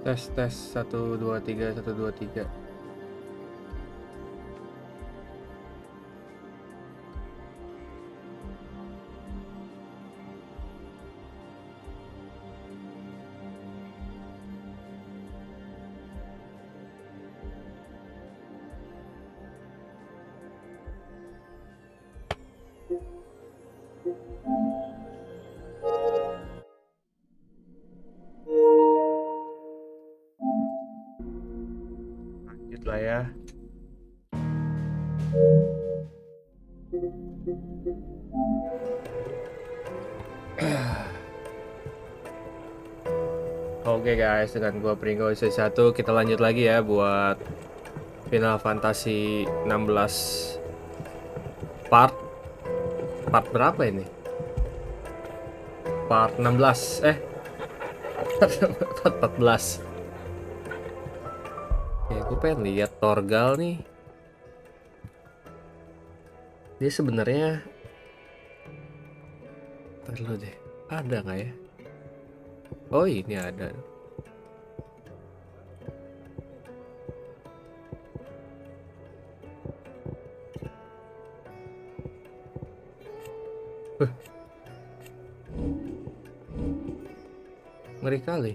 Tes 1 2 3 1 2 3. Lanjut lah ya. Oke guys, dengan gua Pringgo XVI 1 kita lanjut lagi ya buat Final Fantasy 16 part berapa ini? Part 16 part 14. Ya, gue pengen lihat Torgal nih. Dia sebenarnya dulu deh, ada nggak ya? Oh ini ada. Ngeri kali.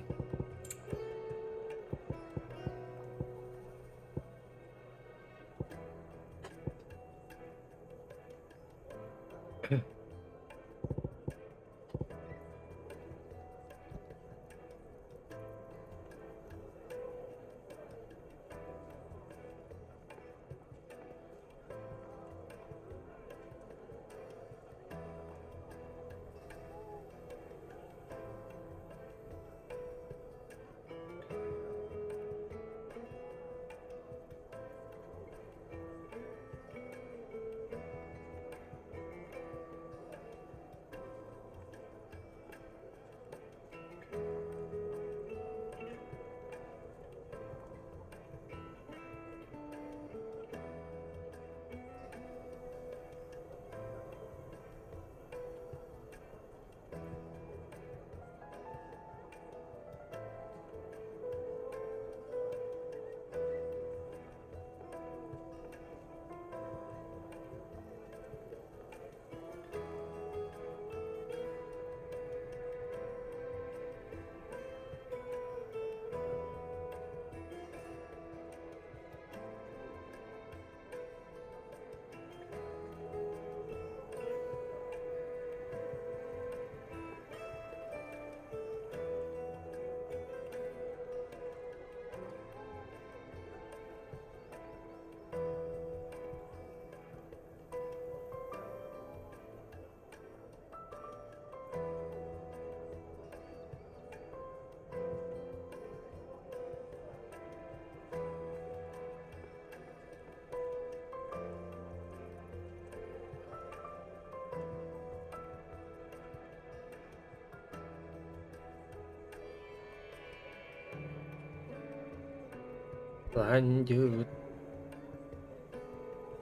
Lanjut.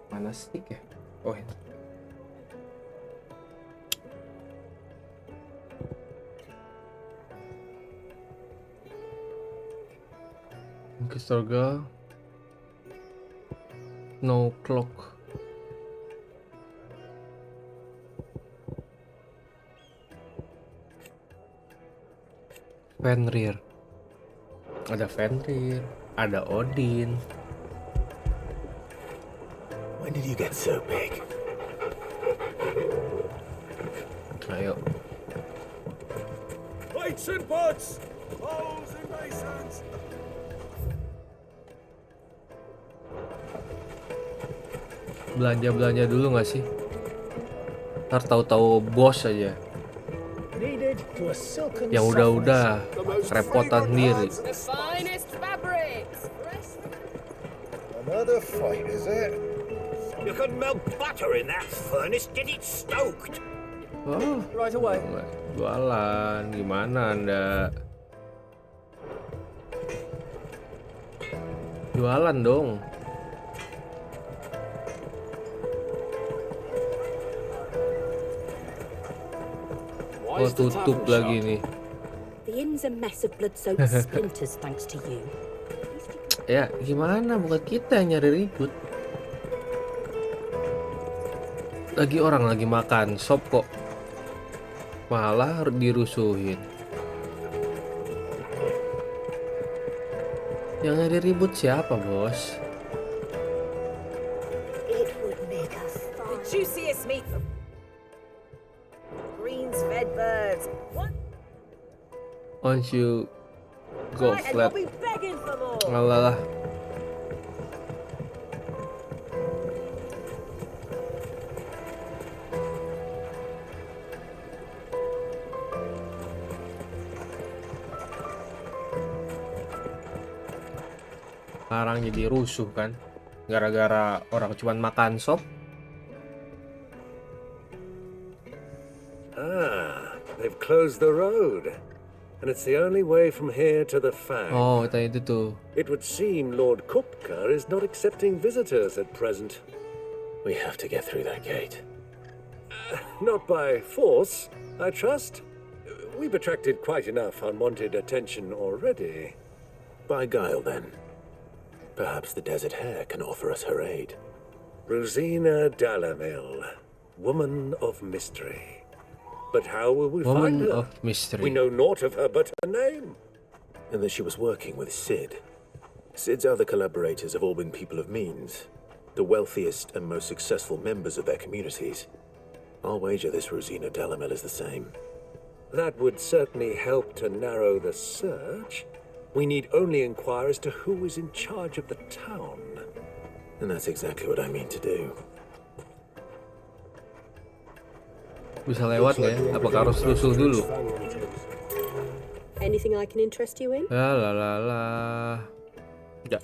Mana stick ya? Oh ini. Torgal. No clock. Fenrir. Ada Fenrir, ada Odin. When did you get so big? Ayo. Plates and pots! Bowls and basins! Belanja dulu nggak sih? Ntar tahu-tahu bos aja. Yang udah repotan sendiri. The finest fabrics. Another fight, is it? You could melt butter in that furnace, get it stoked. Oh, Right away. jualan gimana Anda? Jualan dong. Oh tutup lagi nih. The inn's a mess of blood-soaked splinters thanks to you. Ya, gimana? Bukan kita yang nyari ribut. Orang lagi makan sop kok. Malah dirusuhin. Yang nyari ribut siapa, bos? It would make us The juiciest meat. Greens fed birds. What? Once you go Right, and flat. you'll be begging for more. Alah. Sekarang jadi rusuh kan, gara-gara orang cuman makan sop. Ah, they've closed the road. And it's the only way from here to the Fang. Oh, itu tuh. It would seem Lord Kupka is not accepting visitors at present. We have to get through that gate. Not by force, I trust. We've attracted quite enough unwanted attention already. By guile, then. Perhaps the Desert Hare can offer us her aid. Rosina Dalamil, woman of mystery. But how will we find Woman her? of mystery. We know naught of her but her name. And that she was working with Sid. Sid's other collaborators have all been people of means, the wealthiest and most successful members of their communities. I'll wager this Rosina Dalamil is the same. That would certainly help to narrow the search. We need only inquire as to who is in charge of the town. And that's exactly what I mean to do. Bisa lewat nggak ya? Apakah harus rusuh dulu? Anything I can interest you in? Ya la. Ya.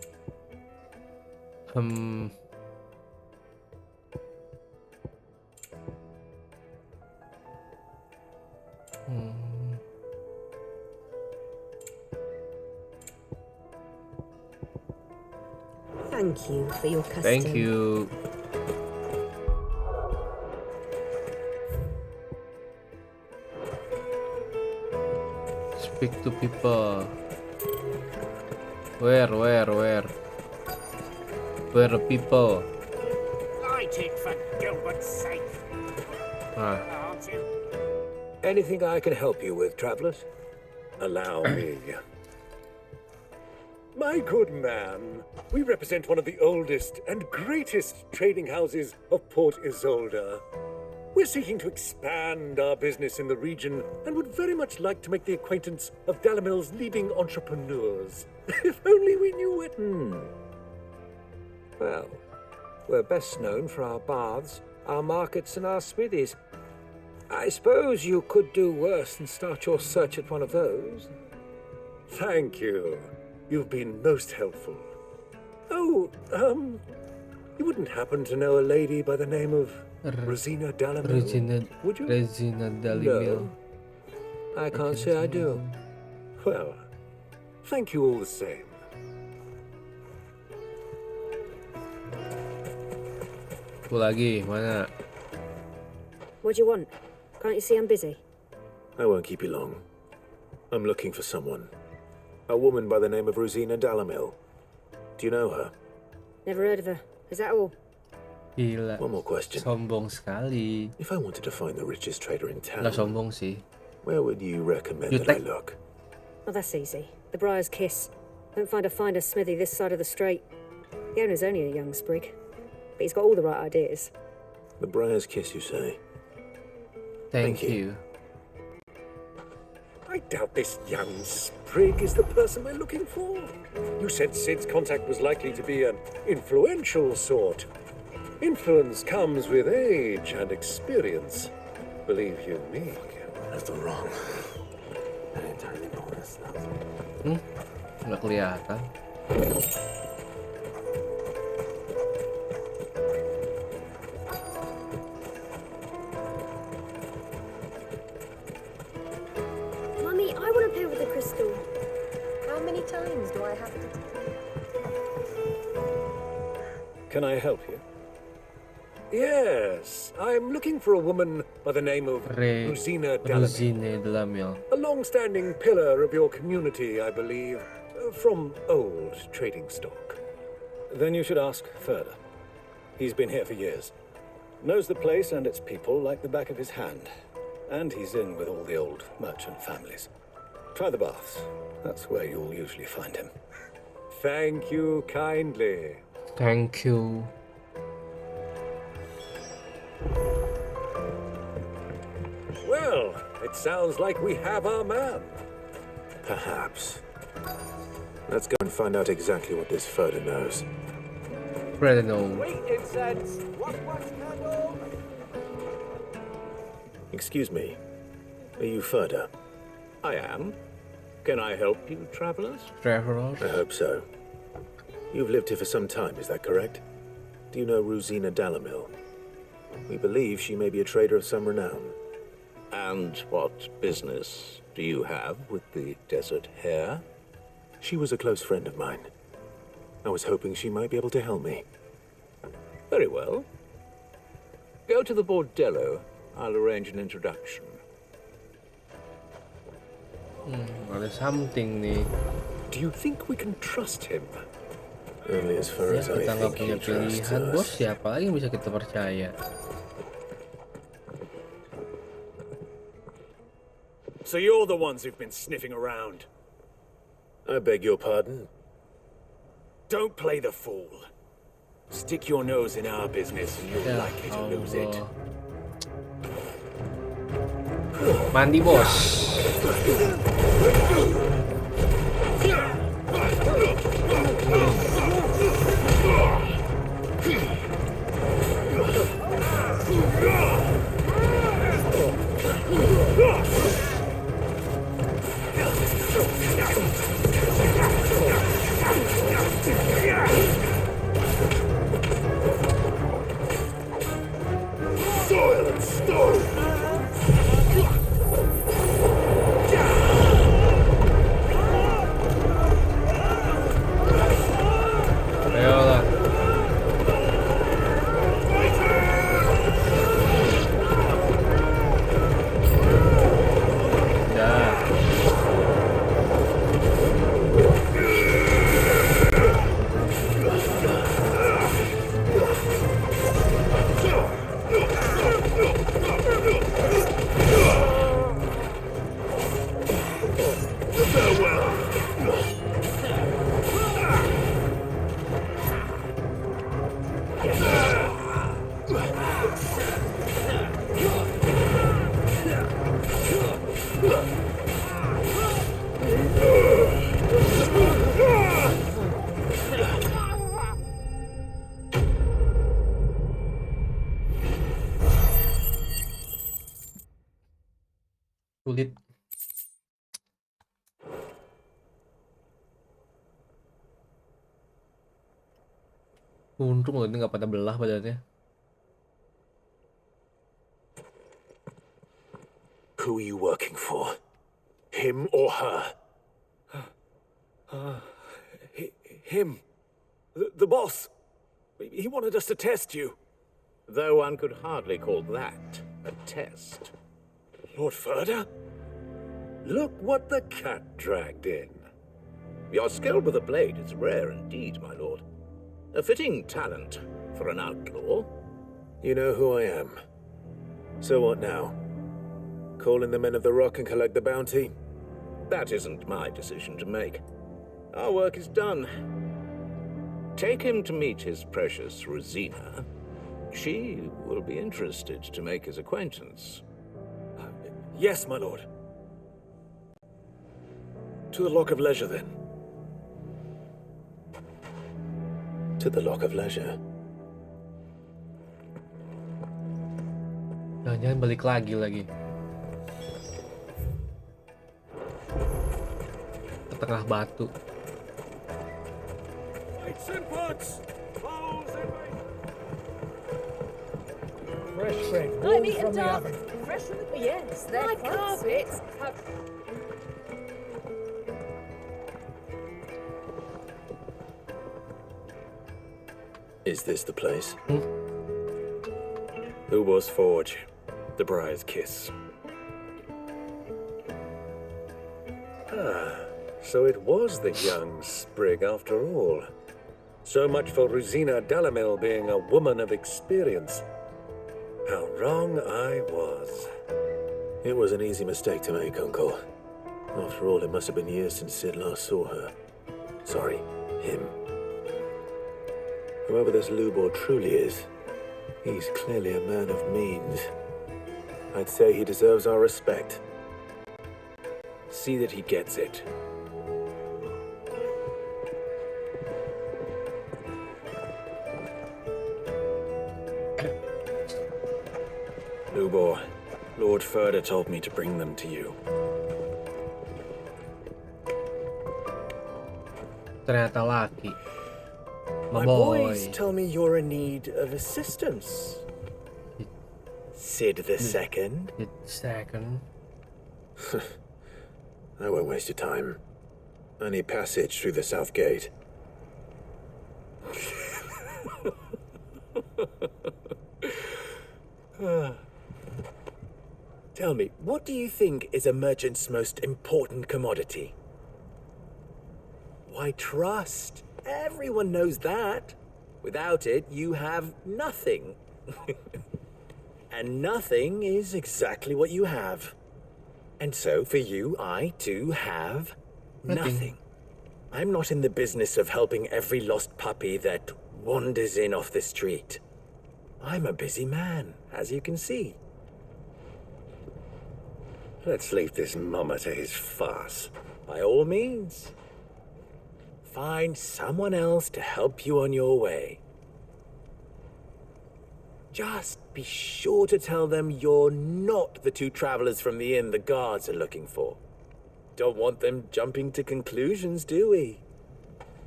Thank you for your custom. Thank you. Speak to people. Where? Where the people? Light it for Gilbert's sake, Ah, aren't you? Anything I can help you with, travelers? Allow me. My good man, we represent one of the oldest and greatest trading houses of Port Isolde. We're seeking to expand our business in the region and would very much like to make the acquaintance of Dalamil's leading entrepreneurs. If only we knew it. Well, we're best known for our baths, our markets, and our smithies. I suppose you could do worse than start your search at one of those. Thank you. You've been most helpful. Oh, you wouldn't happen to know a lady by the name of Rosina Dalamil, would you? Rosina Dalamil. No, I can't say I do. Well, thank you all the same. Aku lagi, mana? What do you want? Can't you see I'm busy? I won't keep you long. I'm looking for someone. A woman by the name of Rosina Dalamil. Do you know her? Never heard of her. Is that all? Gila. One more question. Sombong sekali. If I wanted to find the richest trader in town, Nggak sombong sih. where would you recommend You that I take- look? Well, that's easy. The Briar's Kiss. Don't find a finer smithy this side of the strait. The owner's only a young sprig, but he's got all the right ideas. The Briar's Kiss, you say? Thank Thank you. I doubt this young sprig is the person we're looking for. You said Sid's contact was likely to be an influential sort. Influence comes with age and experience. Believe you me. That's the wrong. I didn't entirely know this stuff. Nggak kelihatan. Mummy, I want to play with the crystal. How many times do I have to... Can I help you? Yes, I'm looking for a woman by the name of Rosina Delamere. Rosine Delamille. A long-standing pillar of your community, I believe, from old trading stock. Then you should ask further. He's been here for years. Knows the place and its people like the back of his hand. And he's in with all the old merchant families. Try the baths. That's where you'll usually find him. Thank you kindly. Thank you. Well, it sounds like we have our man. Perhaps. Let's go and find out exactly what this Furder knows. Predano. Wheat incense. What candle? Excuse me. Are you Furder? I am. Can I help you, travelers? Travelers. I hope so. You've lived here for some time, is that correct? Do you know Rosina Delamille? We believe she may be a trader of some renown. And what business do you have with the desert hare? She was a close friend of mine. I was hoping she might be able to help me. Very well. Go to the bordello. I'll arrange an introduction. Ada something nih. Do you think we can trust him? Only as far Ya, as I kita nggak think punya he trusts pilihan, bos. us. Siapa lagi yang bisa kita percaya? So you're the ones who've been sniffing around. I beg your pardon? Don't play the fool. Stick your nose in our business and you're Ya likely to lose it. Allah. Mandi, bos. Soil and stone! Ayolah. Ya. Sulit. Untung loh ini nggak pada belah badannya. Who are you working for? Him or her? Him. The boss. He wanted us to test you. Though one could hardly call that a test. Lord Furder? Look what the cat dragged in. Your skill with a blade is rare indeed, my lord. A fitting talent for an outlaw. You know who I am. So what now? Call in the men of the Rock and collect the bounty? That isn't my decision to make. Our work is done. Take him to meet his precious Rosina. She will be interested to make his acquaintance. Yes, my lord. To the Lock of Leisure, then. To the Lock of Leisure. Jangan-jangan balik lagi. Ke tengah batu. Lights and pots! Bowls and Fresh bread, I'm warm eating from the dark. oven. Fresh from the... Yes, they're My carpets. Is this the place? Lubor's Forge, the Briar's Kiss. So it was the young sprig after all. So much for Rosina Delamil being a woman of experience. How wrong I was. It was an easy mistake to make, Uncle. After all, it must have been years since Sid last saw her. Sorry, him. Whoever this Lubor truly is, he's clearly a man of means. I'd say he deserves our respect. See that he gets it. Lubor, Lord Furder told me to bring them to you. Ternyata laki. My Boy. boys tell me you're in need of assistance. Sid the Second. Second. I won't waste your time. I need passage through the south gate. Tell me, what do you think is a merchant's most important commodity? Why, trust. Everyone knows that. Without it, you have nothing. And nothing is exactly what you have. And so, for you, I, too, have nothing. I'm not in the business of helping every lost puppy that wanders in off the street. I'm a busy man, as you can see. Let's leave this mummer to his farce. By all means. Find someone else to help you on your way. Just be sure to tell them you're not the two travelers from the inn the guards are looking for. Don't want them jumping to conclusions, do we?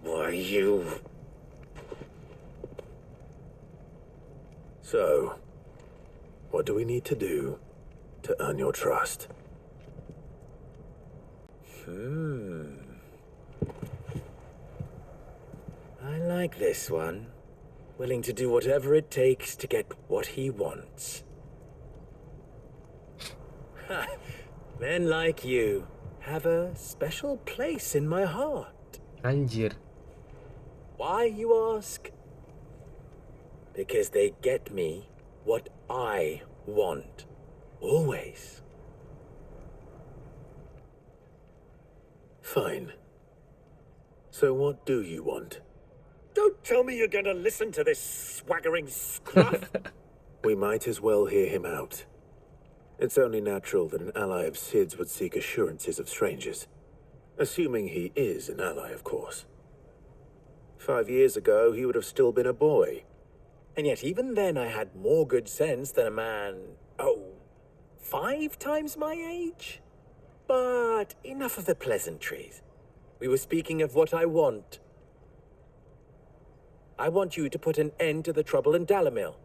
Why, you... So, what do we need to do to earn your trust? I like this one. Willing to do whatever it takes to get what he wants. Men like you have a special place in my heart. Anjir. Why, you ask? Because they get me what I want. Always. Fine. So what do you want? Don't tell me you're going to listen to this swaggering scruff. We might as well hear him out. It's only natural that an ally of Sid's would seek assurances of strangers. Assuming he is an ally, of course. 5 years ago, he would have still been a boy. And yet even then I had more good sense than a man, 5 times my age? But enough of the pleasantries. We were speaking of what I want. I want you to put an end to the trouble in Dalamil.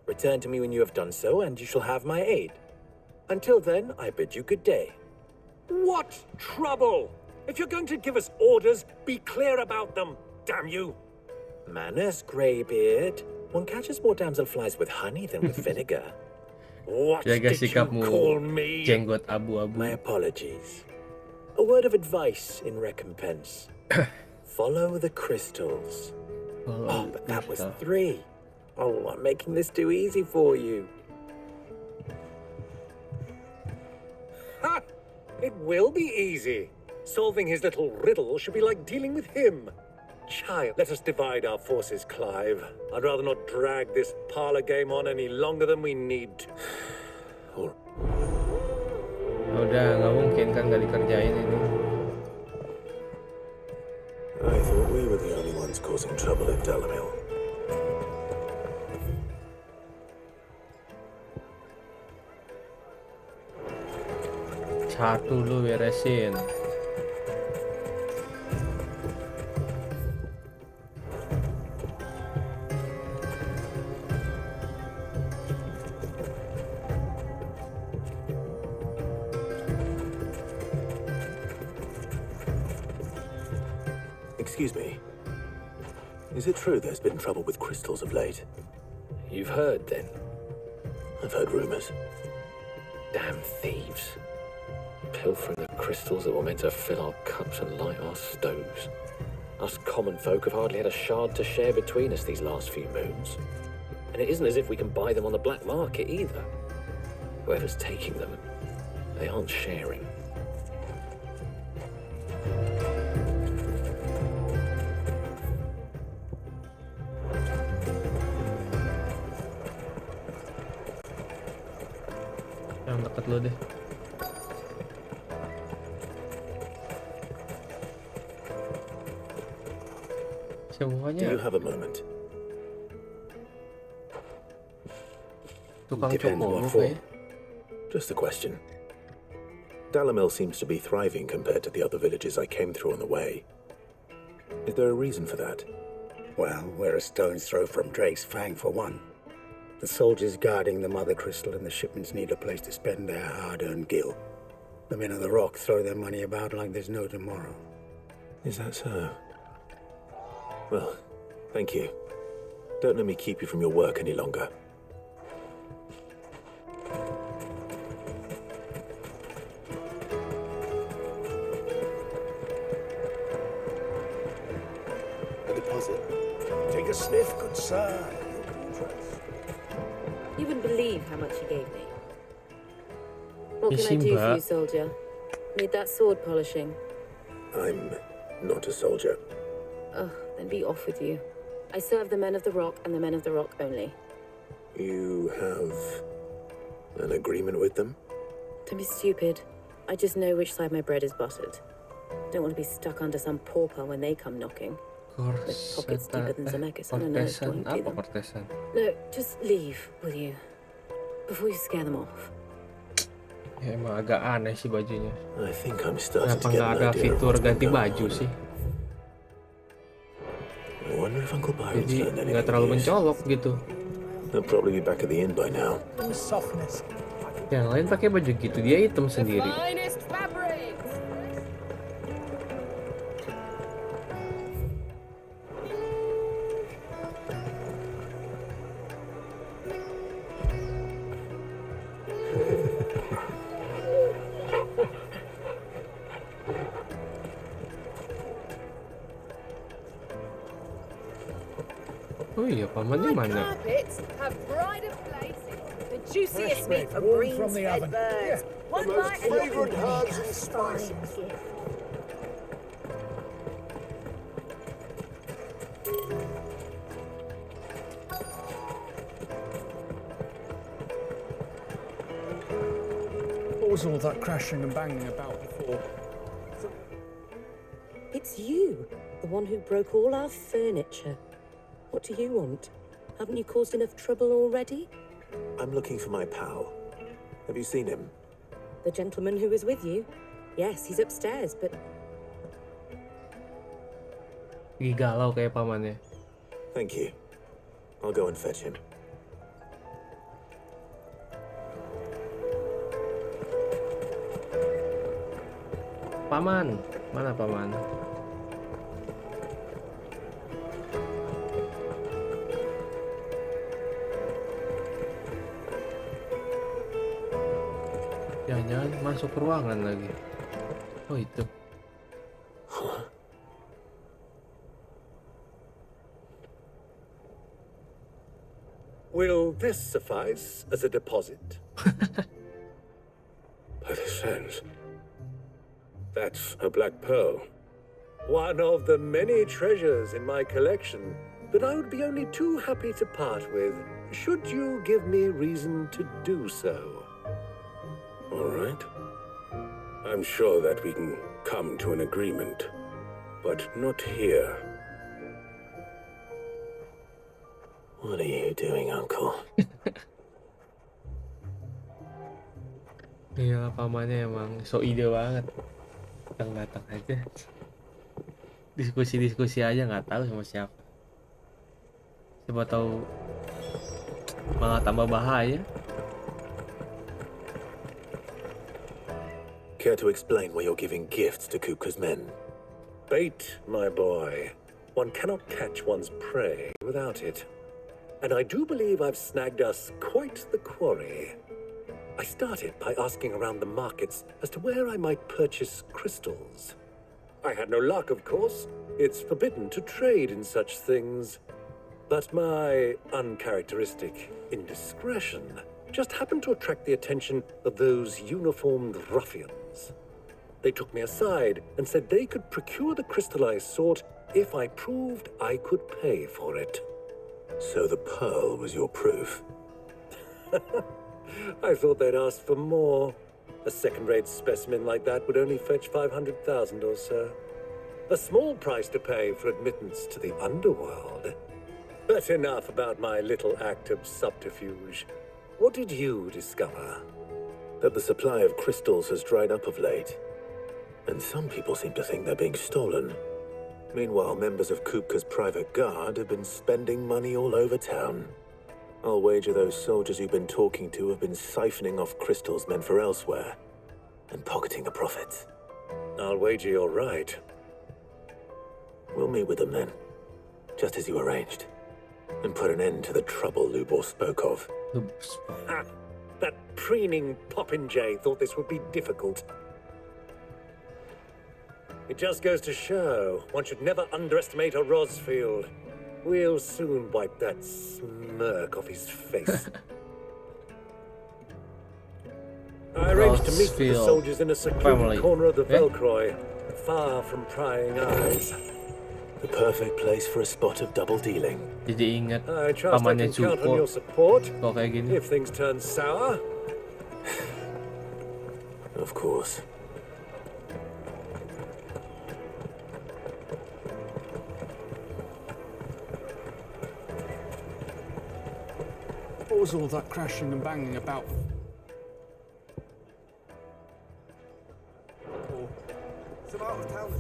Return to me when you have done so, and you shall have my aid. Until then, I bid you good day. What trouble? If you're going to give us orders, be clear about them, damn you. Manners, Greybeard. One catches more damselflies with honey than with vinegar. What Jaga did you sikapmu, call me? jenggot abu-abu. My apologies. A word of advice in recompense. Follow the crystals. Oh, but that was 3. Oh, I'm making this too easy for you. Ha! It will be easy. Solving his little riddle should be like dealing with him. Child, let us divide our forces, Clive. I'd rather not drag this parlor game on any longer than we need to. Udah, nggak mungkin kan nggak dikerjain ini. I thought we were the only ones causing trouble in Dalamil. Satu lu beresin. Excuse me. Is it true there's been trouble with crystals of late? You've heard, then? I've heard rumors. Damn thieves. Pilfering the crystals that were meant to fill our cups and light our stoves. Us common folk have hardly had a shard to share between us these last few moons. And it isn't as if we can buy them on the black market either. Whoever's taking them, they aren't sharing. Yang dekat lu deh. Semuanya Do you have a moment? tukang Depends cokol what for. kayaknya. Just a question. Dalamil seems to be thriving compared to the other villages I came through on the way. Is there a reason for that? Well, we're a stone's throw from Drake's Fang, for one. The soldiers guarding the Mother Crystal and the shipments need a place to spend their hard-earned gil. The men of the Rock throw their money about like there's no tomorrow. Is that so? Well, thank you. Don't let me keep you from your work any longer. A deposit. Take a sniff, good sir. You'll be impressed. You wouldn't believe how much he gave me. What You can I seem do for you, hurt. soldier? Need that sword polishing? I'm not a soldier. Ugh, then be off with you. I serve the men of the Rock and the men of the Rock only. You have an agreement with them? Don't be stupid. I just know which side my bread is buttered. Don't want to be stuck under some pauper when they come knocking. With pockets deeper than Zemeckis on a nose to Kortesan empty apa them. kortesan? No, just leave, will you? Before you scare them off. Ya, emang agak aneh sih bajunya. I think I'm starting Kenapa to get nggak an ada idea of fitur what's been ganti going baju on. sih? I wonder if Uncle Byron's Jadi learned nggak anything terlalu new. mencolok gitu. They'll probably be back at the inn by now. Softness. Yang lain pakai baju gitu, dia hitam sendiri. Finest fabrics. Oh iya, pamannya My mana? carpets have brighter places. The juiciest bread, meat from warm Green's from the head oven. birds. One most bite and flavoured you'll herbs make and a fine spices. gift. What was all that crashing and banging about before? It's you, the one who broke all our furniture. What do you want? Haven't you caused enough trouble already? I'm looking for my pal. Have you seen him? The gentleman who was with you? Yes, he's upstairs, but Lagi galau kayak pamannya. Thank you. I'll go and fetch him. Paman, mana paman? Jangan-jangan masuk ke ruangan lagi. Oh itu. Will this suffice as a deposit? By the sands. That's a black pearl. One of the many treasures in my collection that I would be only too happy to part with, should you give me reason to do so. All right. I'm sure that we can come to an agreement, but not here. What are you doing, Uncle? Iya, pamannya emang so ide banget. Datang aja. Diskusi-diskusi aja nggak tahu sama siapa. Siapa tahu malah tambah bahaya. Care to explain why you're giving gifts to Kupka's men? Bait, my boy. One cannot catch one's prey without it. and I do believe I've snagged us quite the quarry. I started by asking around the markets as to where I might purchase crystals. I had no luck, of course. It's forbidden to trade in such things. But my uncharacteristic indiscretion just happened to attract the attention of those uniformed ruffians. They took me aside and said they could procure the crystal I sought if I proved I could pay for it. So the pearl was your proof? I thought they'd asked for more. A second-rate specimen like that would only fetch 500,000 or so. A small price to pay for admittance to the underworld. But enough about my little act of subterfuge. What did you discover? That the supply of crystals has dried up of late. And some people seem to think they're being stolen. Meanwhile, members of Kupka's private guard have been spending money all over town. I'll wager those soldiers you've been talking to have been siphoning off crystals meant for elsewhere and pocketing the profits. I'll wager you're right. We'll meet with them then, just as you arranged, and put an end to the trouble Lubor spoke of. Ah, that preening popinjay thought this would be difficult. It just goes to show one should never underestimate a Rosfield. We'll soon wipe that smirk off his face. I arranged to meet with the soldiers in a secluded corner of the Velcroy, far from prying eyes. The perfect place for a spot of double dealing. Jadi ingat I trust I can count on your support kalau kayak gini. if things turn sour. Of course. What was all that crashing and banging about? Some out of town.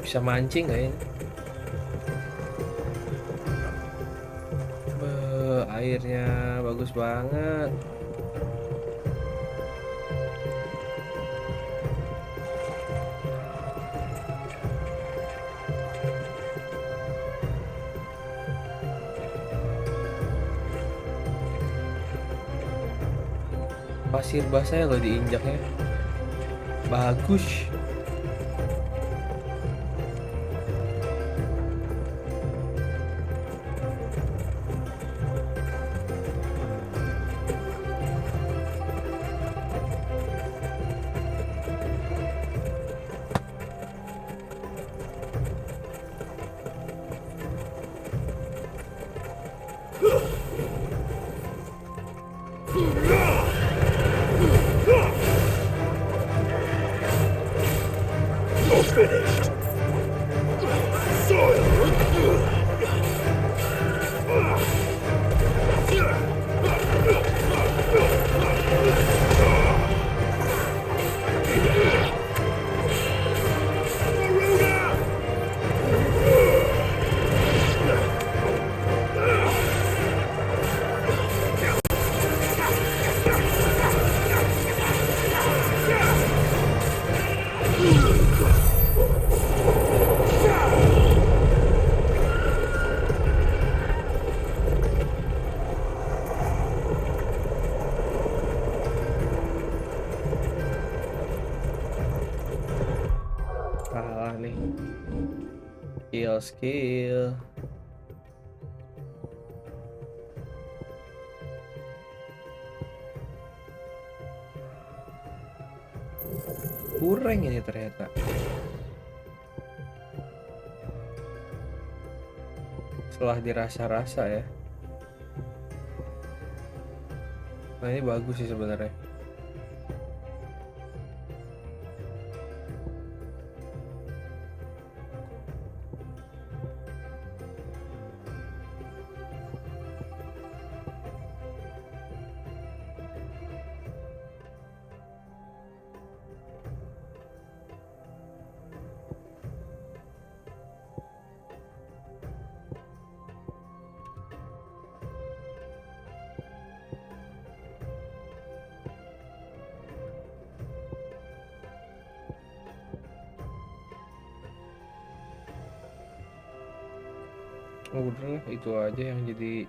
Bisa mancing nggak ya? Airnya bagus banget. Pasir basah ya lo diinjaknya. Bagus. Kalah nih. Skill. Kurang ini ternyata. Setelah dirasa-rasa ya. Nah ini bagus sih sebenarnya. Udah, itu aja yang jadi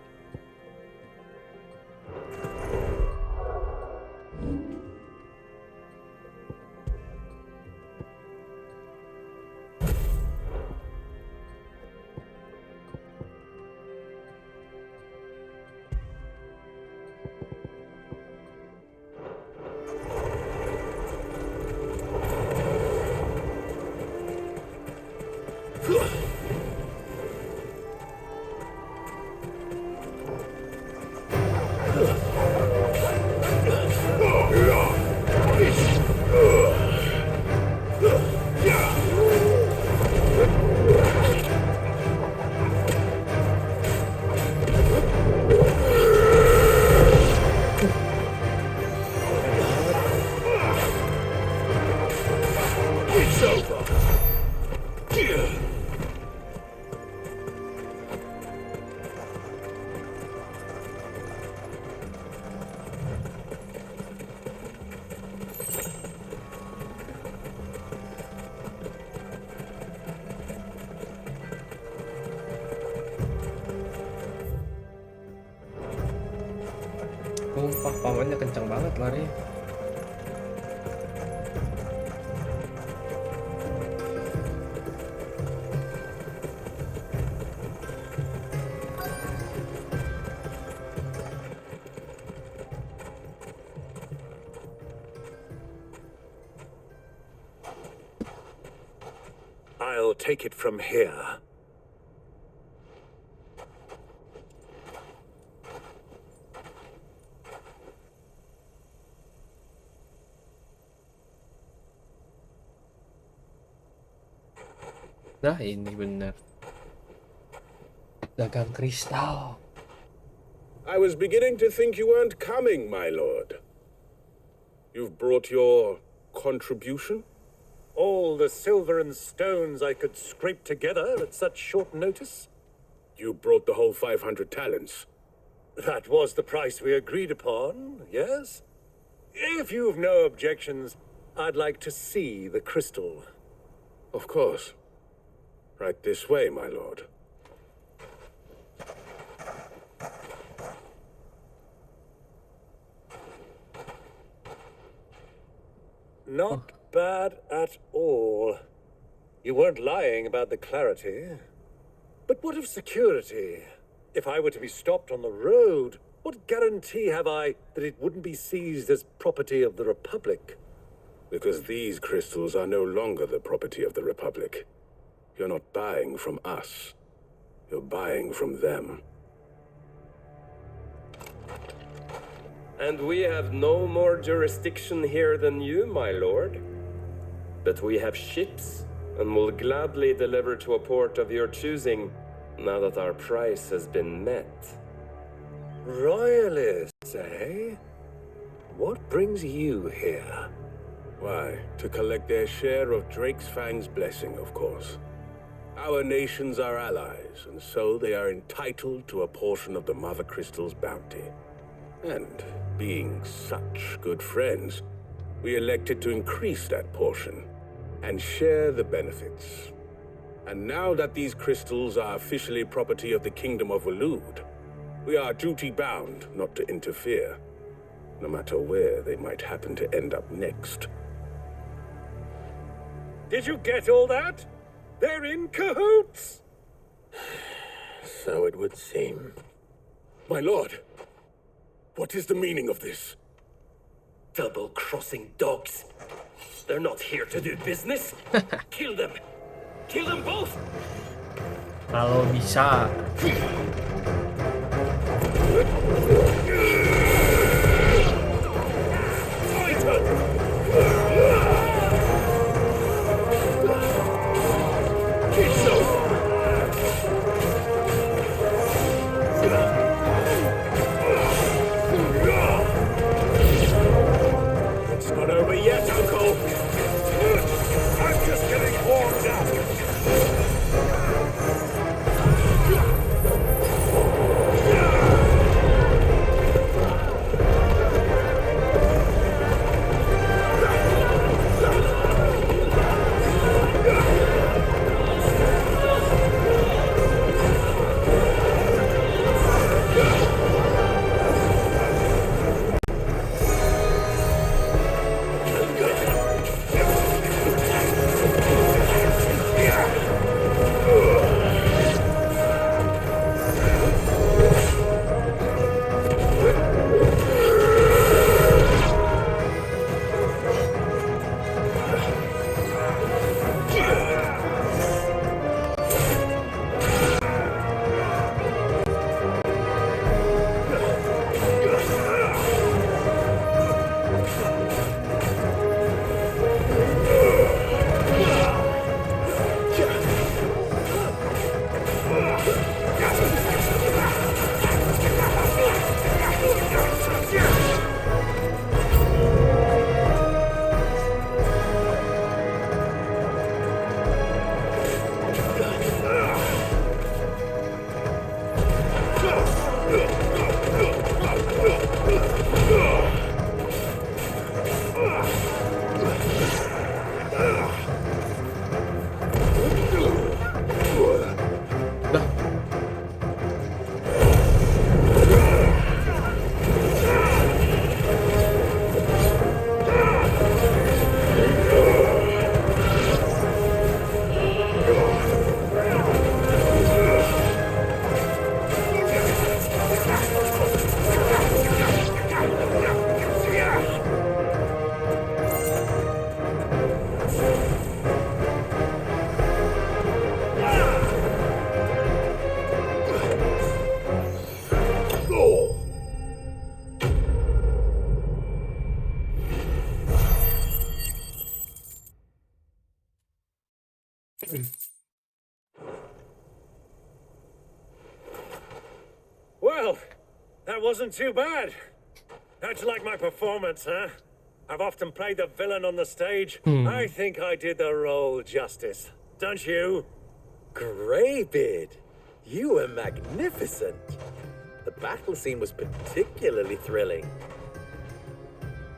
pamannya kencang banget lari. I'll take it from here. Nah, ini bener. Dagang kristal. I was beginning to think you weren't coming, my lord. You've brought your contribution? All the silver and stones I could scrape together at such short notice? You brought the whole 500 talents. That was the price we agreed upon, yes? If you've no objections, I'd like to see the crystal. Of course. Right this way, my lord. Not bad at all. You weren't lying about the clarity. But what of security? If I were to be stopped on the road, what guarantee have I that it wouldn't be seized as property of the Republic? Because these crystals are no longer the property of the Republic. You're not buying from us. You're buying from them. And we have no more jurisdiction here than you, my lord. But we have ships, and will gladly deliver to a port of your choosing, now that our price has been met. Royalists, eh? What brings you here? Why, to collect their share of Drake's Fang's blessing, of course. Our nations are allies, and so they are entitled to a portion of the Mother Crystal's bounty. And, being such good friends, we elected to increase that portion and share the benefits. And now that these crystals are officially property of the Kingdom of Waloed, we are duty-bound not to interfere, no matter where they might happen to end up next. Did you get all that? They're in cahoots! So it would seem. My lord, what is the meaning of this? Double-crossing dogs. They're not here to do business. Kill them. Kill them both. Kalau bisa. It's not over yet, Uncle. I'm just getting warmed up. Well, that wasn't too bad. How'd you like my performance, huh? I've often played the villain on the stage. I think I did the role justice. Don't you? Greybeard, you were magnificent. The battle scene was particularly thrilling.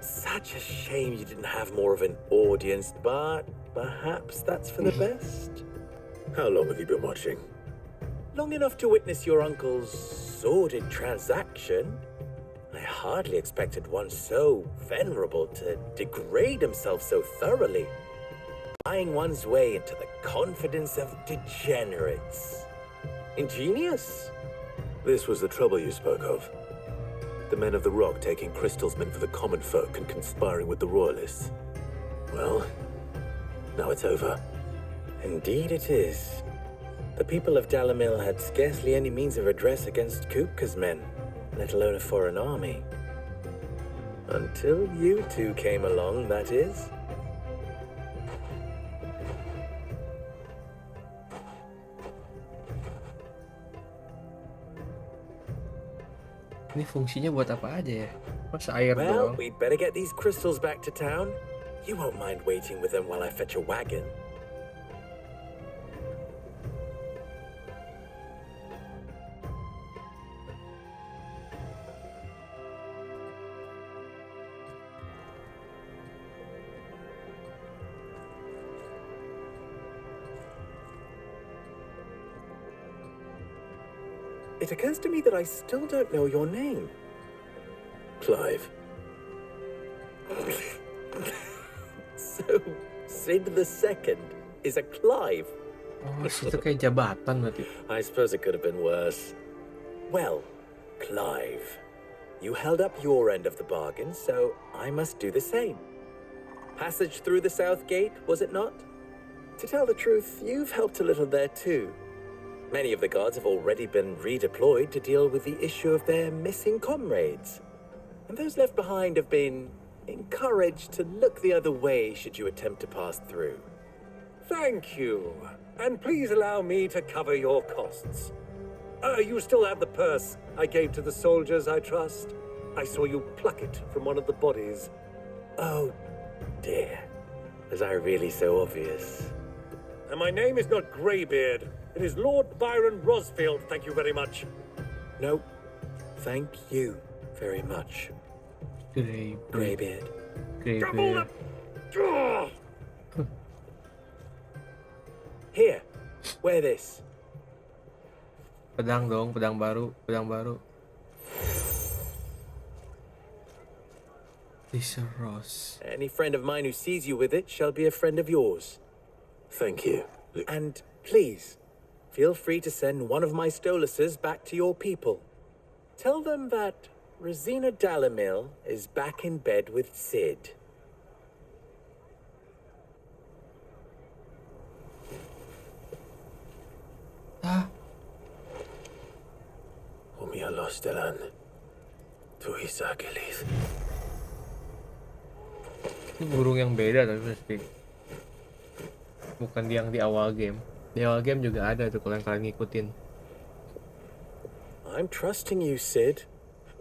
Such a shame you didn't have more of an audience, but perhaps that's for the best. How long have you been watching? Long enough to witness your uncle's sordid transaction. I hardly expected one so venerable to degrade himself so thoroughly. Buying one's way into the confidence of degenerates. Ingenious. This was the trouble you spoke of. The men of the Rock taking crystals meant for the common folk and conspiring with the Royalists. Well, now it's over. Indeed it is. The people of Dalamil had scarcely any means of redress against Kupka's men, let alone a foreign army. Until you two came along, that is. Ini fungsinya buat apa aja ya? Masa air Well, doang? we'd better get these crystals back to town. You won't mind waiting with them while I fetch a wagon. It occurs to me that I still don't know your name. Clive. So, Sid the Second is a Clive. Oh, itu kayak jabatan berarti. I suppose it could have been worse. Well, Clive, you held up your end of the bargain, so I must do the same. Passage through the South Gate, was it not? To tell the truth, you've helped a little there too. Many of the guards have already been redeployed to deal with the issue of their missing comrades. And those left behind have been encouraged to look the other way should you attempt to pass through. Thank you. And please allow me to cover your costs. You still have the purse I gave to the soldiers, I trust? I saw you pluck it from one of the bodies. Oh, dear. Was I really so obvious? And my name is not Greybeard. It is Lord Byron Rosfield, thank you very much. No, thank you very much. Greybeard. Greybeard. Here, wear this. Pedang dong, pedang baru, pedang baru. Lisa Ross. Any friend of mine who sees you with it shall be a friend of yours. Thank you. And please, feel free to send one of my Stoluses back to your people. Tell them that Rosina Dalamil is back in bed with Sid. Umia los delan. Tu isa gelis. Ini burung yang beda tapi pasti. Bukan yang di awal game. Di awal game juga ada tuh kalau yang kalian ngikutin. I'm trusting you, Sid.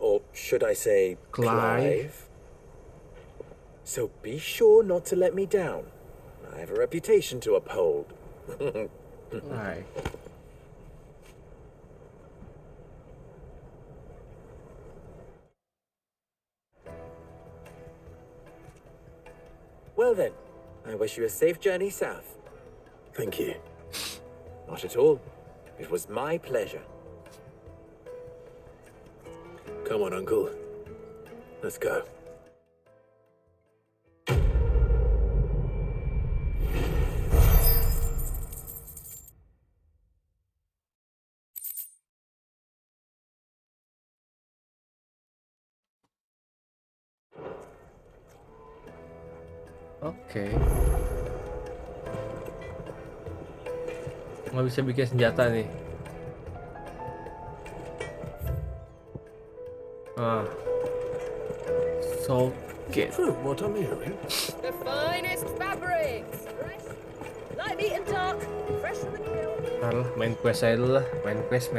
Or should I say, Clive? So be sure not to let me down. I have a reputation to uphold. Right. Well then, I wish you a safe journey south. Thank you. Not at all. It was my pleasure. Come on, Uncle. Let's go. Oke. Nggak bisa bikin senjata nih. Socket. True, what I'm hearing. The finest fabrics, fresh, like Eaten dark, fresh from the grill. Alah, main quest aja dulu lah. Main quest.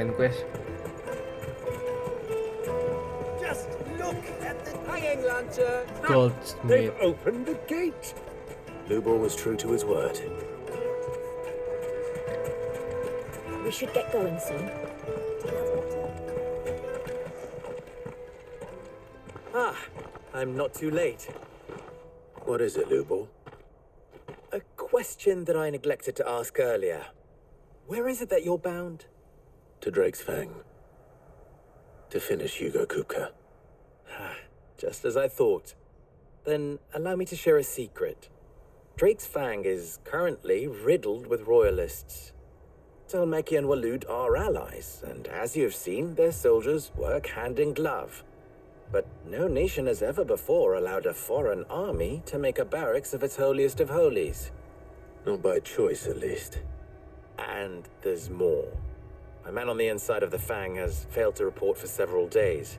Just look at the hanging lantern. Goldsmith. They've opened the gate. Lubor was true to his word. We should get going soon. Ah, I'm not too late. What is it, Lubor? A question that I neglected to ask earlier. Where is it that you're bound? To Drake's Fang. To finish Hugo Kupka. Just as I thought. Then allow me to share a secret. Drake's Fang is currently riddled with royalists. Talmeki and Walud are allies, and as you've seen, their soldiers work hand in glove. But no nation has ever before allowed a foreign army to make a barracks of its holiest of holies. Not by choice, at least. And there's more. A man on the inside of the Fang has failed to report for several days.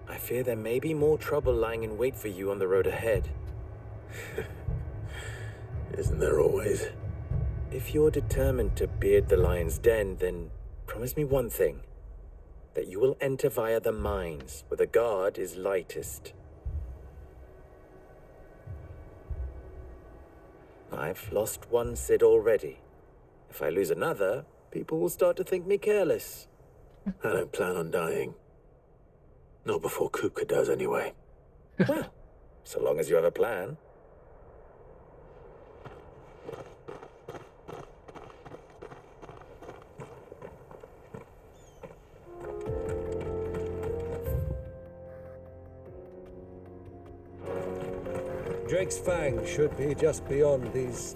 I fear there may be more trouble lying in wait for you on the road ahead. Isn't there always? If you're determined to beard the lion's den, then promise me one thing. That you will enter via the mines, where the guard is lightest. I've lost one Cid already. If I lose another, people will start to think me careless. I don't plan on dying. Not before Kupka does, anyway. Well, so long as you have a plan. Drake's Fang should be just beyond these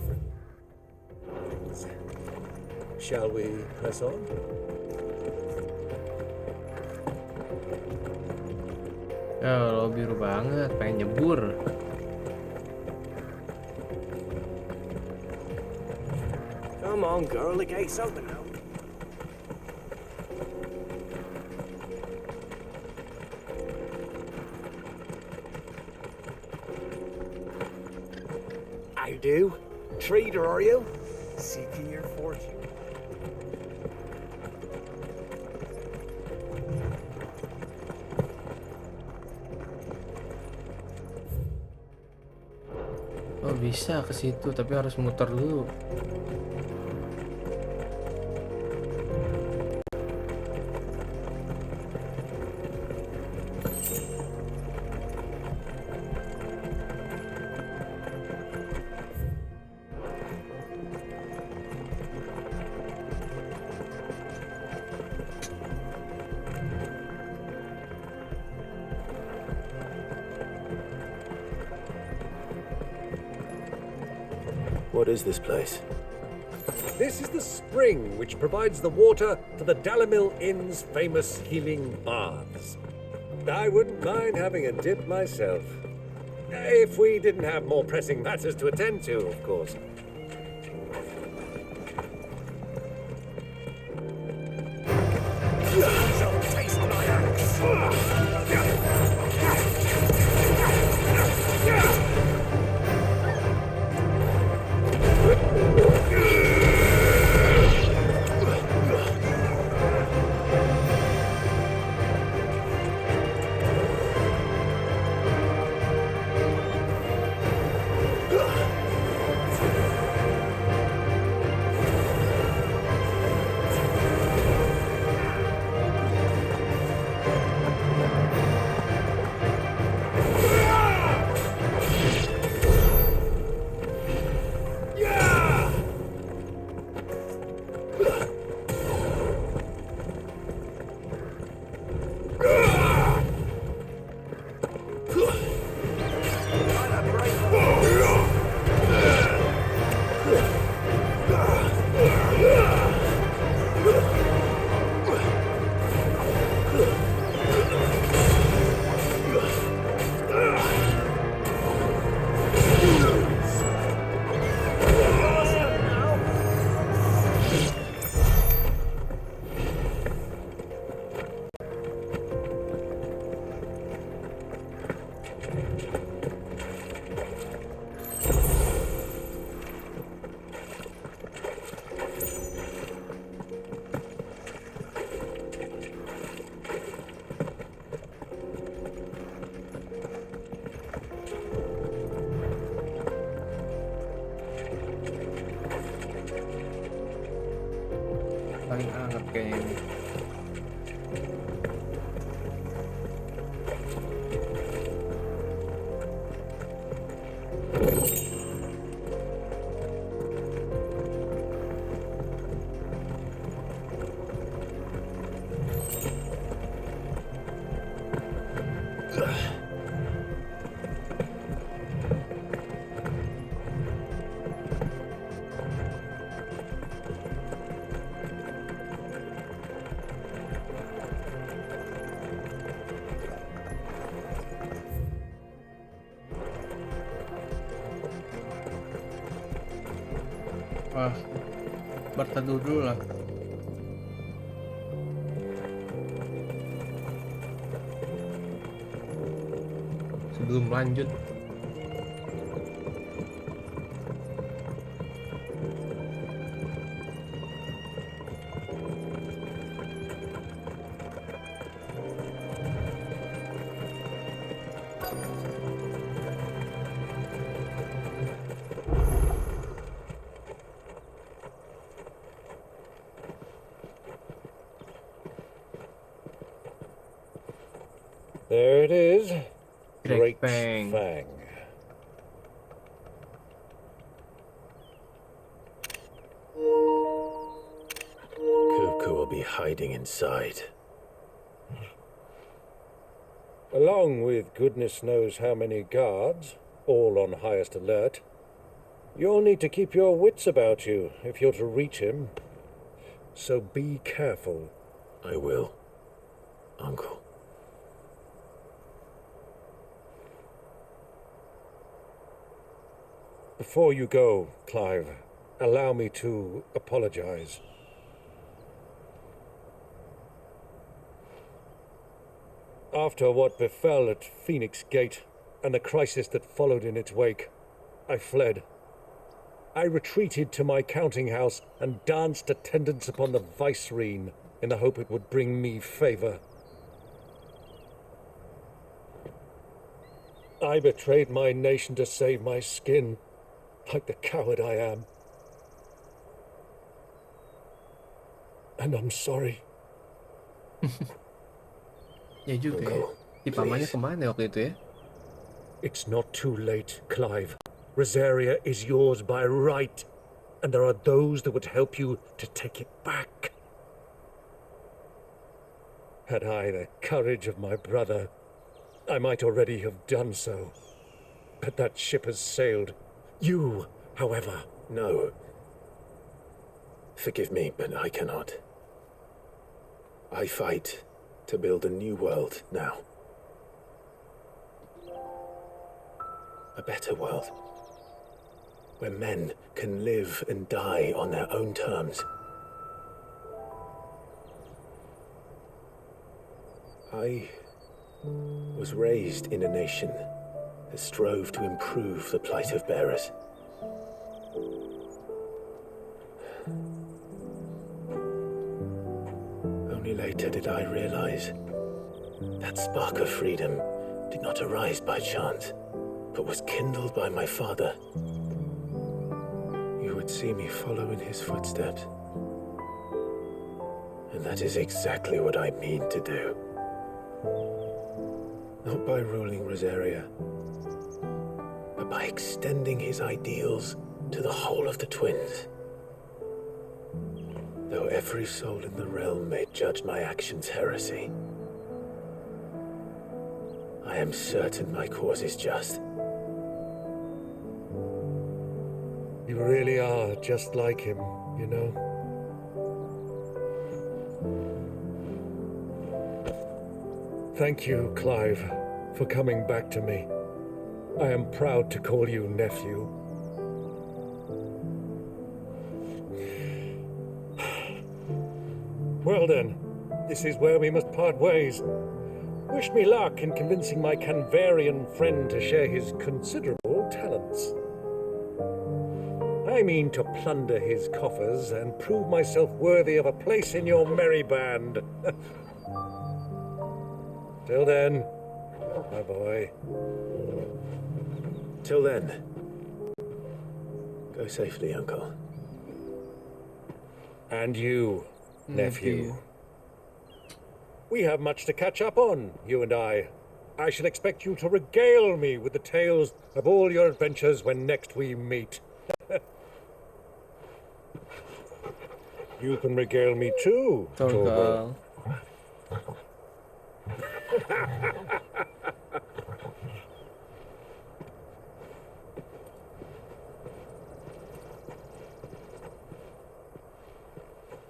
things. Shall we press on? Ya, lo biru banget, pengen nyebur. Come on, girl, the gate's open now. How do? Trader, are you? Seeking your fortune. Oh, bisa ke situ, tapi harus muter dulu. What is this place? This is the spring which provides the water for the Dalimil Inn's famous healing baths. I wouldn't mind having a dip myself. If we didn't have more pressing matters to attend to, of course. Taste my axe. kayaknya ini. Wah, berteduh dulu lah. Sebelum lanjut. There it is. Drake's Fang. Cuckoo will be hiding inside. Along with goodness knows how many guards, all on highest alert. You'll need to keep your wits about you if you're to reach him. So be careful. I will, Uncle. Before you go, Clive, allow me to apologize. After what befell at Phoenix Gate and the crisis that followed in its wake, I fled. I retreated to my counting house and danced attendance upon the vicereine in the hope it would bring me favor. I betrayed my nation to save my skin, like the coward I am. And I'm sorry. Ya juga ya. Si pamannya kemana waktu itu ya? It's not too late, Clive. Rosaria is yours by right, and there are those that would help you to take it back. Had I the courage of my brother, I might already have done so. But that ship has sailed. You, however... No. Forgive me, but I cannot. I fight to build a new world now. A better world. Where men can live and die on their own terms. I was raised in a nation that strove to improve the plight of bearers. Only later did I realize that spark of freedom did not arise by chance, but was kindled by my father. You would see me follow in his footsteps. And that is exactly what I mean to do. Not by ruling Rosaria, but by extending his ideals to the whole of the twins. Though every soul in the realm may judge my actions heresy, I am certain my cause is just. You really are just like him, you know. Thank you, Clive, for coming back to me. I am proud to call you nephew. Well then, this is where we must part ways. Wish me luck in convincing my Canvarian friend to share his considerable talents. I mean to plunder his coffers and prove myself worthy of a place in your merry band. Till then, my boy. Till then, go safely, Uncle. And you, nephew. We have much to catch up on, you and I. I shall expect you to regale me with the tales of all your adventures when next we meet. You can regale me too, Torgal.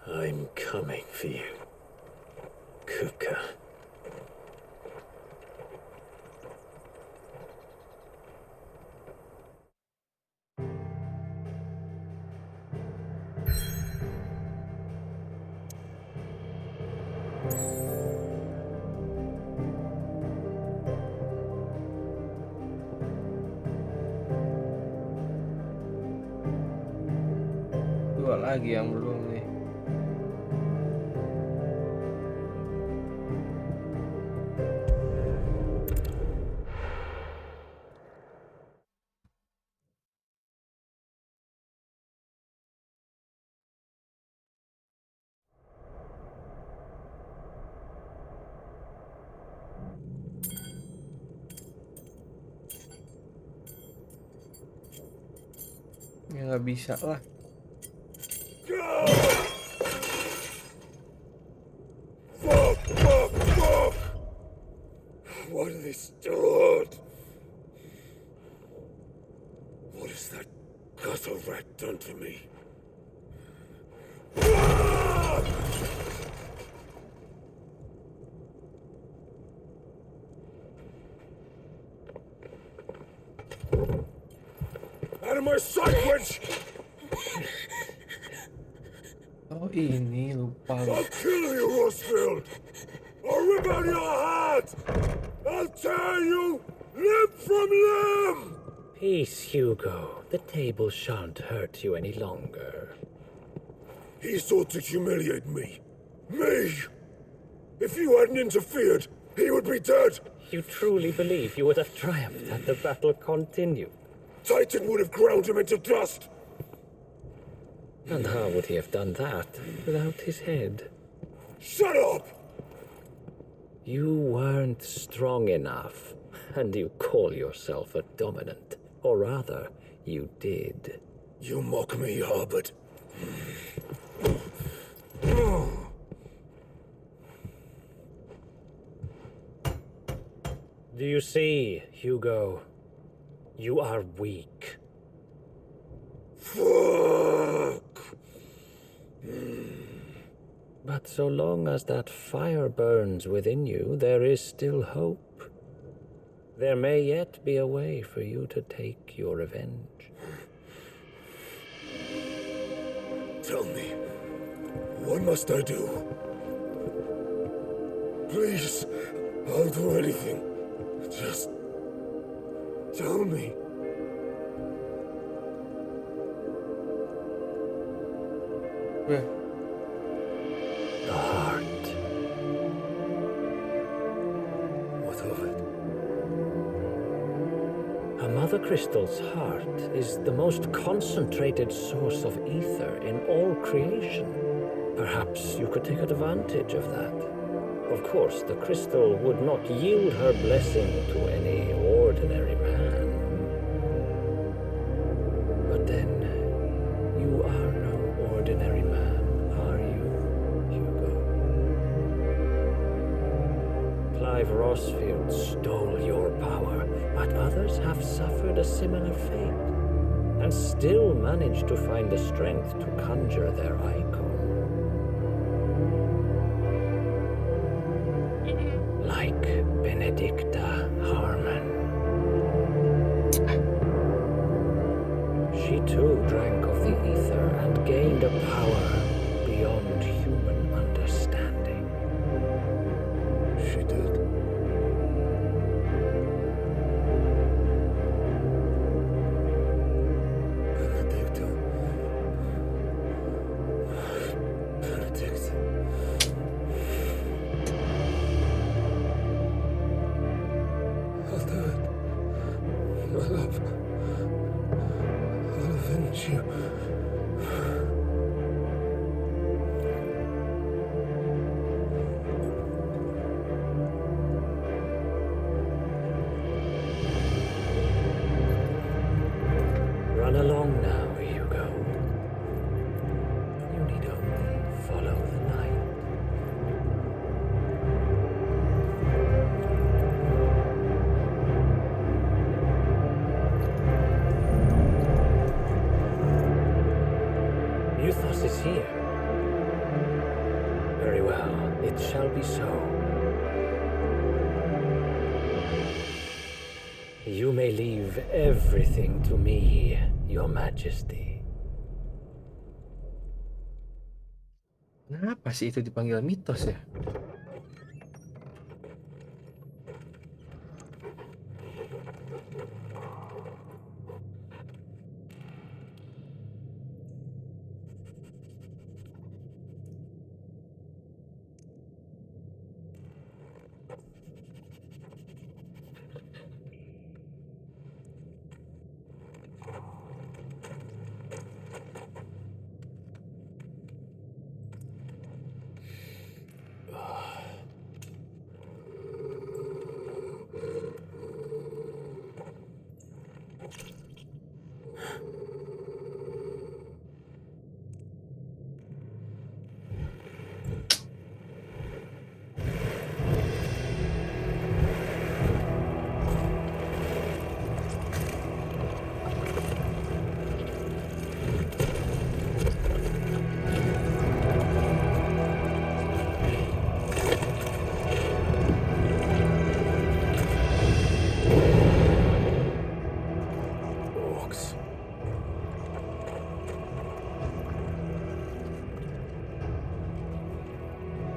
I'm coming for you, Kupka. Dua lagi yang belum nih. Ya nggak bisa lah. Fuck! What have they stored? What has that gutter rat done to me? Out of my sight, witch! Oh ini lupa. I'll kill you, Rosfield! I'll rip out your heart! I'll tear you limb from limb! Peace, Hugo. The table shan't hurt you any longer. He sought to humiliate me. Me! If you hadn't interfered, he would be dead! You truly believe you would have triumphed had the battle continued? Titan would have ground him into dust! And how would he have done that without his head? Shut up! You weren't strong enough, and you call yourself a dominant. Or rather, you did. You mock me, Harbert. Do you see, Hugo? You are weak. Fuck! But so long as that fire burns within you, there is still hope. There may yet be a way for you to take your revenge. Tell me, what must I do? Please, I'll do anything. Just tell me. Yeah. The heart. What of it? A mother crystal's heart is the most concentrated source of ether in all creation. Perhaps you could take advantage of that. Of course, the crystal would not yield her blessing to any ordinary man. But then, you are no ordinary man, are you, Hugo? Clive Rosfield stole your power, but others have suffered a similar fate, and still managed to find the strength to conjure their icon. Like Benedicta Harmon. She too drank of the ether and gained a power beyond human understanding. She did. Benedicta. Benedict. I'll do it. My love. I'll avenge you. Mythos is here. Very well, it shall be so. You may leave everything to me, Your Majesty. Kenapa sih itu dipanggil mitos ya?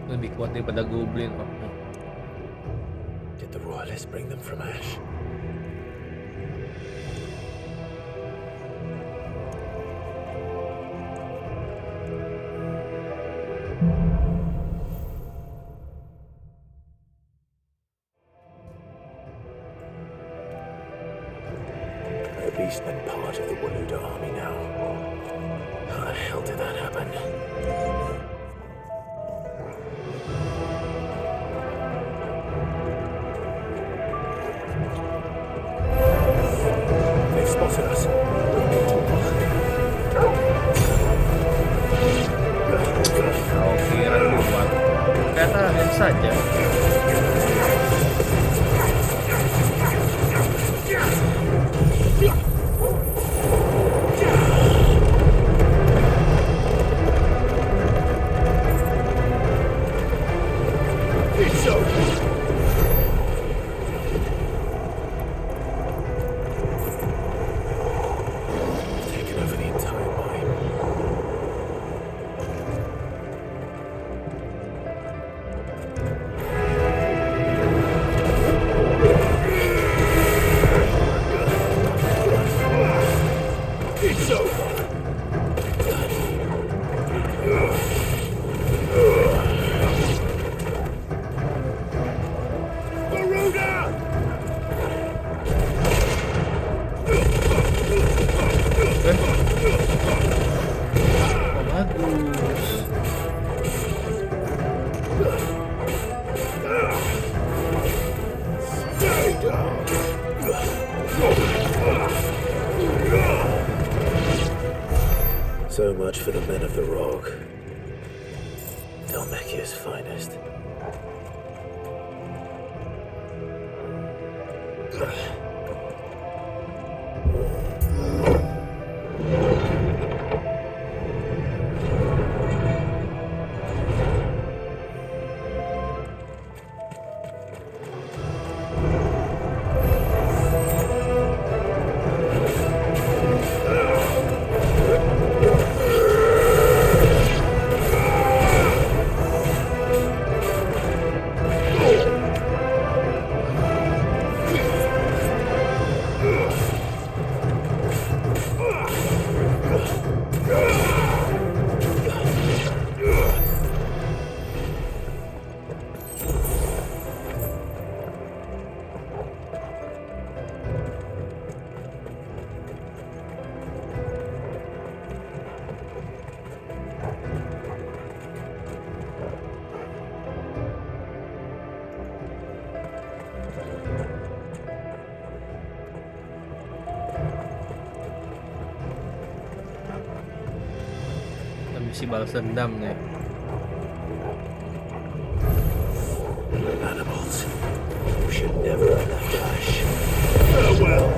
Lebih kuat daripada goblin. Did the royalists bring them from Ash? The beastmen part of the Waluda army now. How the hell did that happen? Spotted us. Kau kira lupa? Katakan saja. It's over. So much for the men of the Rock. Dhalmekia's finest. Misi balas dendam nih. Animals. We should never have left Ash. Farewell.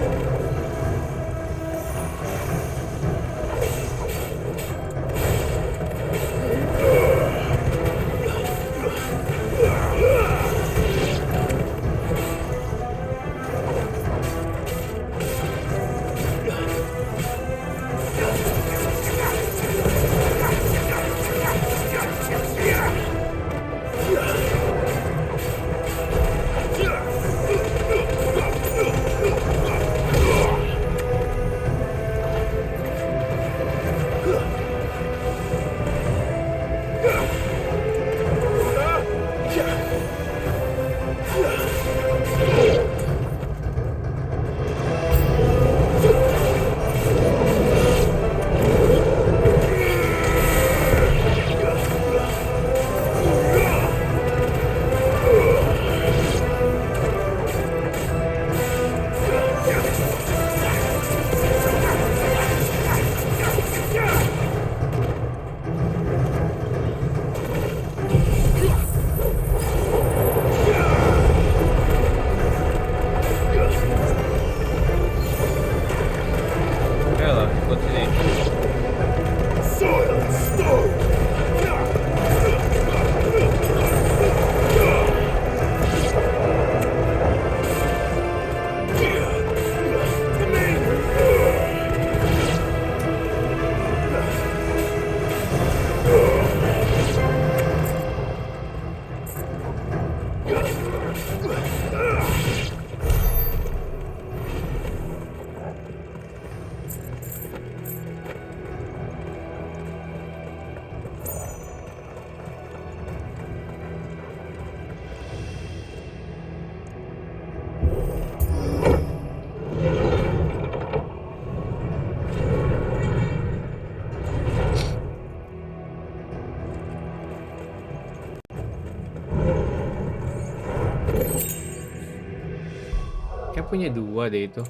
sini. Soil and stone! Kayak punya dua deh itu.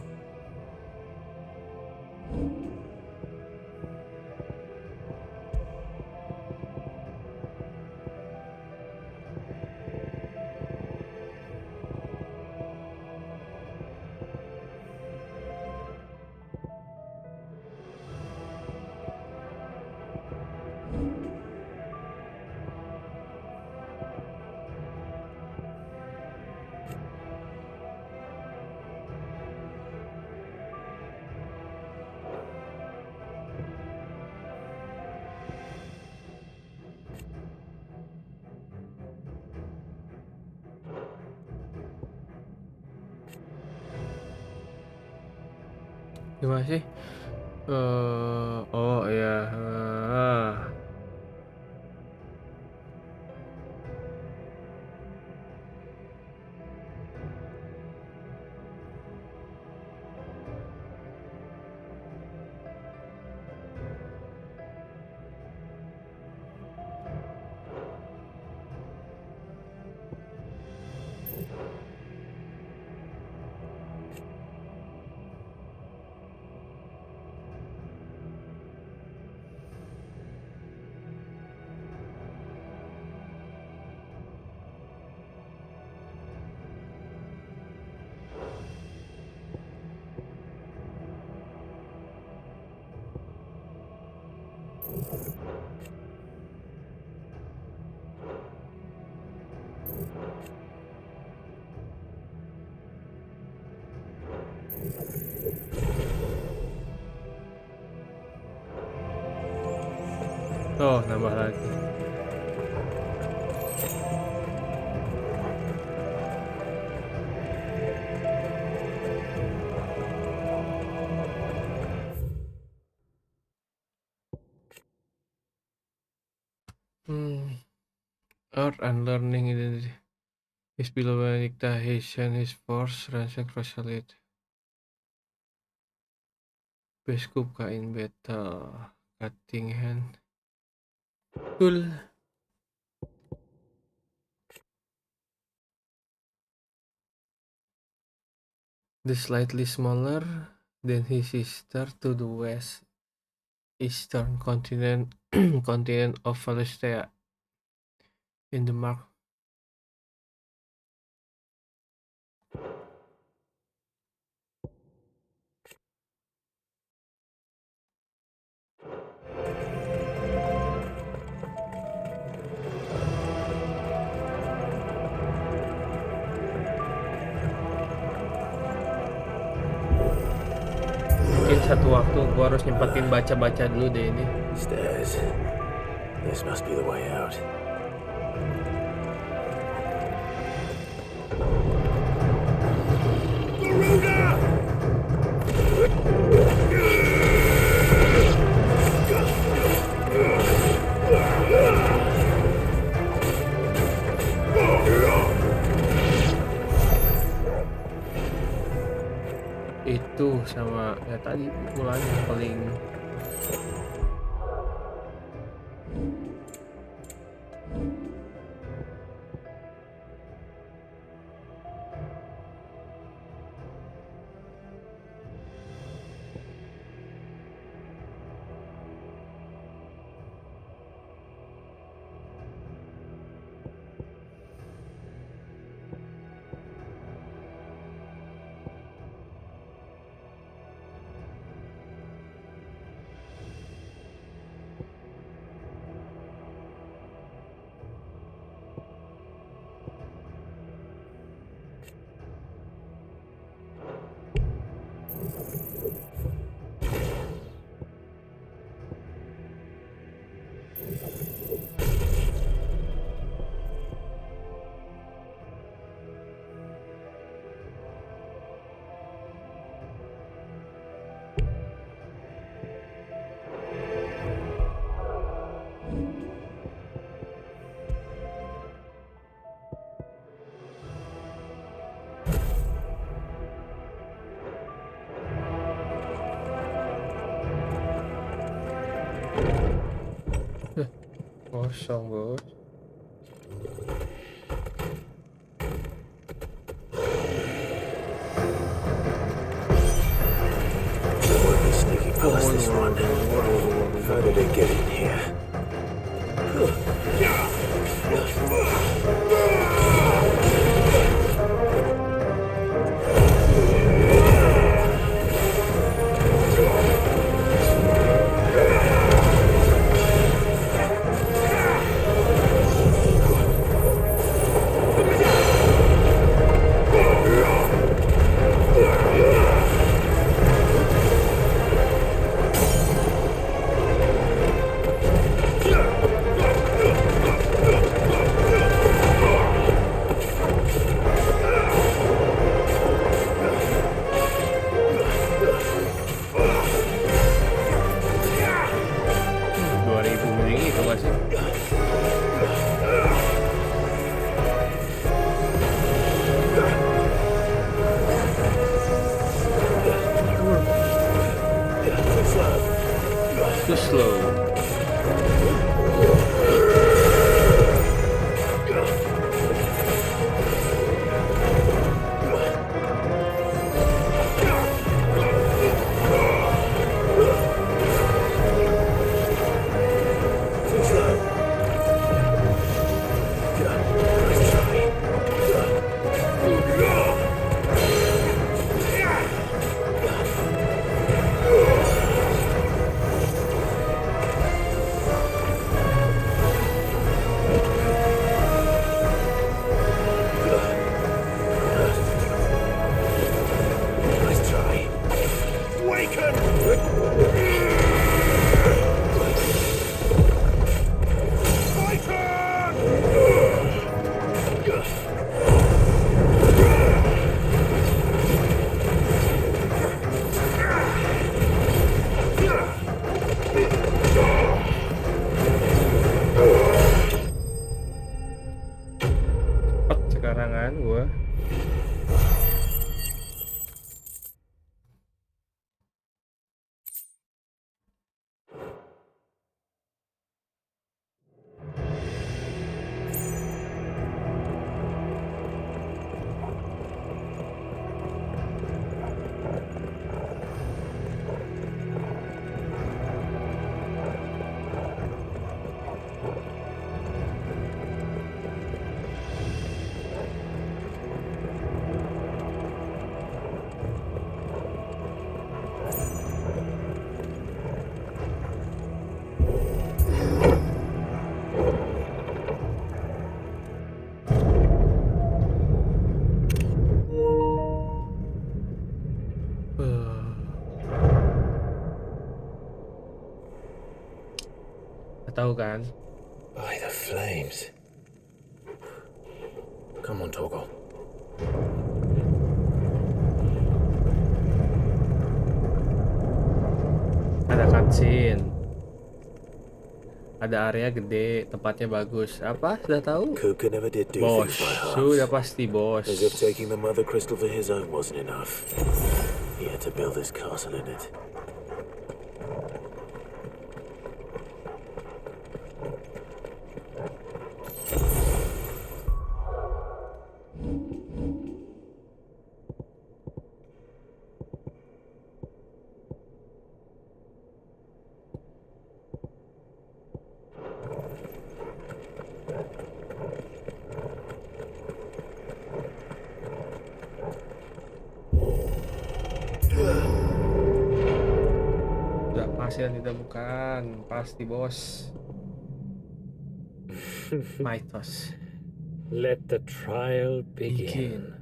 Gimana sih? Oh ya. Oh, nambah lagi. Art and learning identity. His below dictation, his force, ransom cruciality. Beskub kain battle. Cutting hand. Tool. The slightly smaller than his sister to the west, eastern continent continent of Philistia in the mark. Mungkin satu waktu gua harus nyempatin baca-baca dulu deh ini. Stairs. This must be the way out. Itu sama ya tadi pukulannya paling Kosong, bos. Sneaking past this one. How did it get in here? Too slow. Sekarangan gua. Tahu kan? By the flames. Come on, Togo. Ada cutscene. Ada area gede, tempatnya bagus. Apa? Sudah tahu? Kuka never did do Bos, things by half. sudah pasti bos. As if taking the mother crystal for his own wasn't enough. He had to build his castle in it. Yang ditemukan pasti bos. Mythos. Let the trial begin.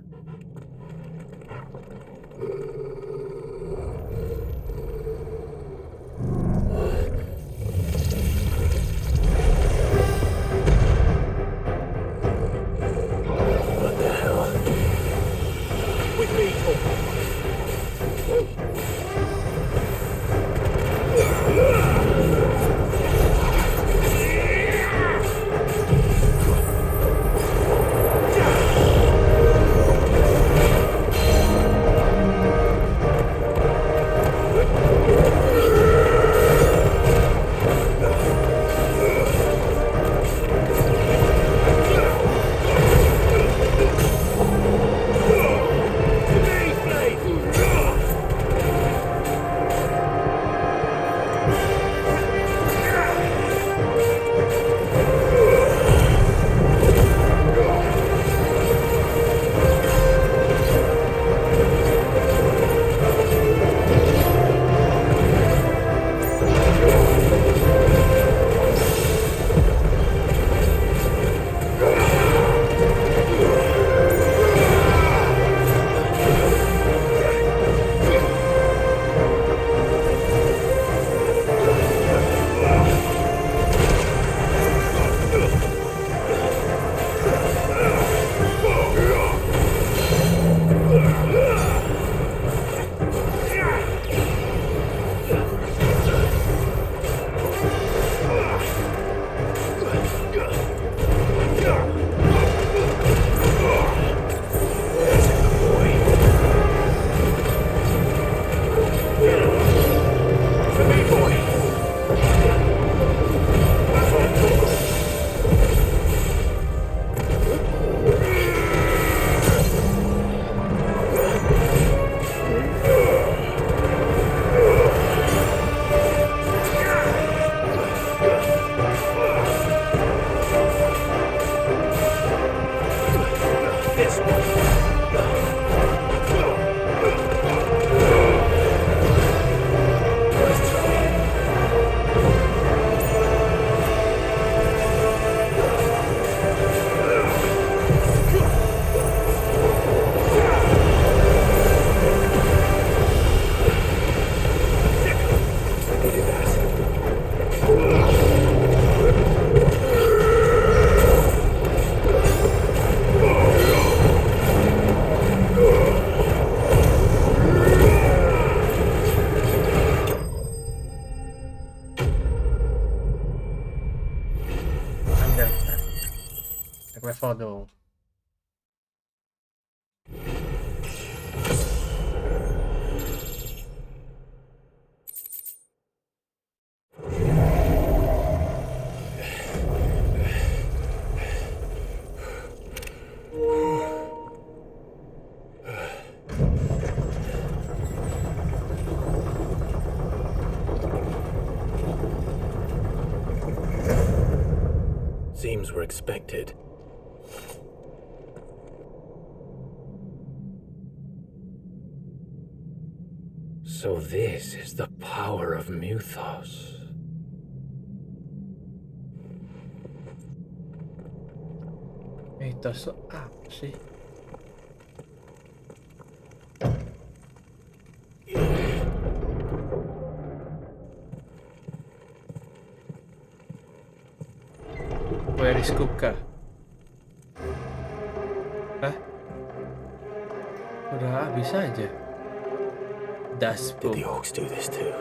What the hell? With me, Togo. metode. Seems we're expected. So this is the power of Mythos. Mitos apa sih? Where is Kuka? Hah? Udah habis aja. Das Did the orcs do this too?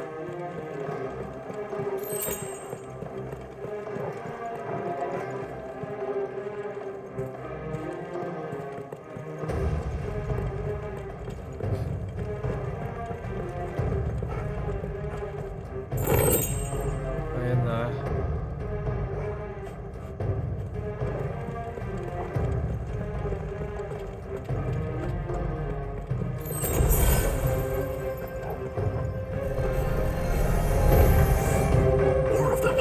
Main lah. More of them.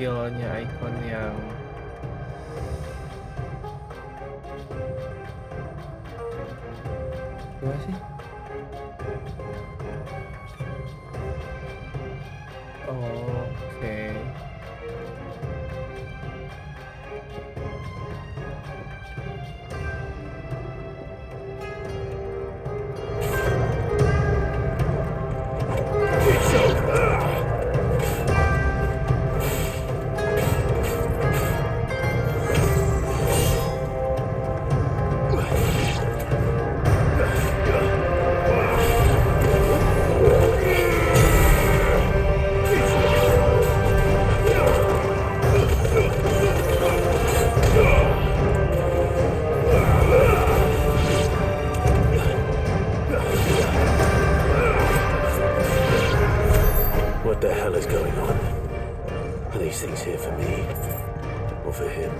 Killnya icon yang gimana sih? Oke. What the hell is going on? Are these things here for me? Or for him?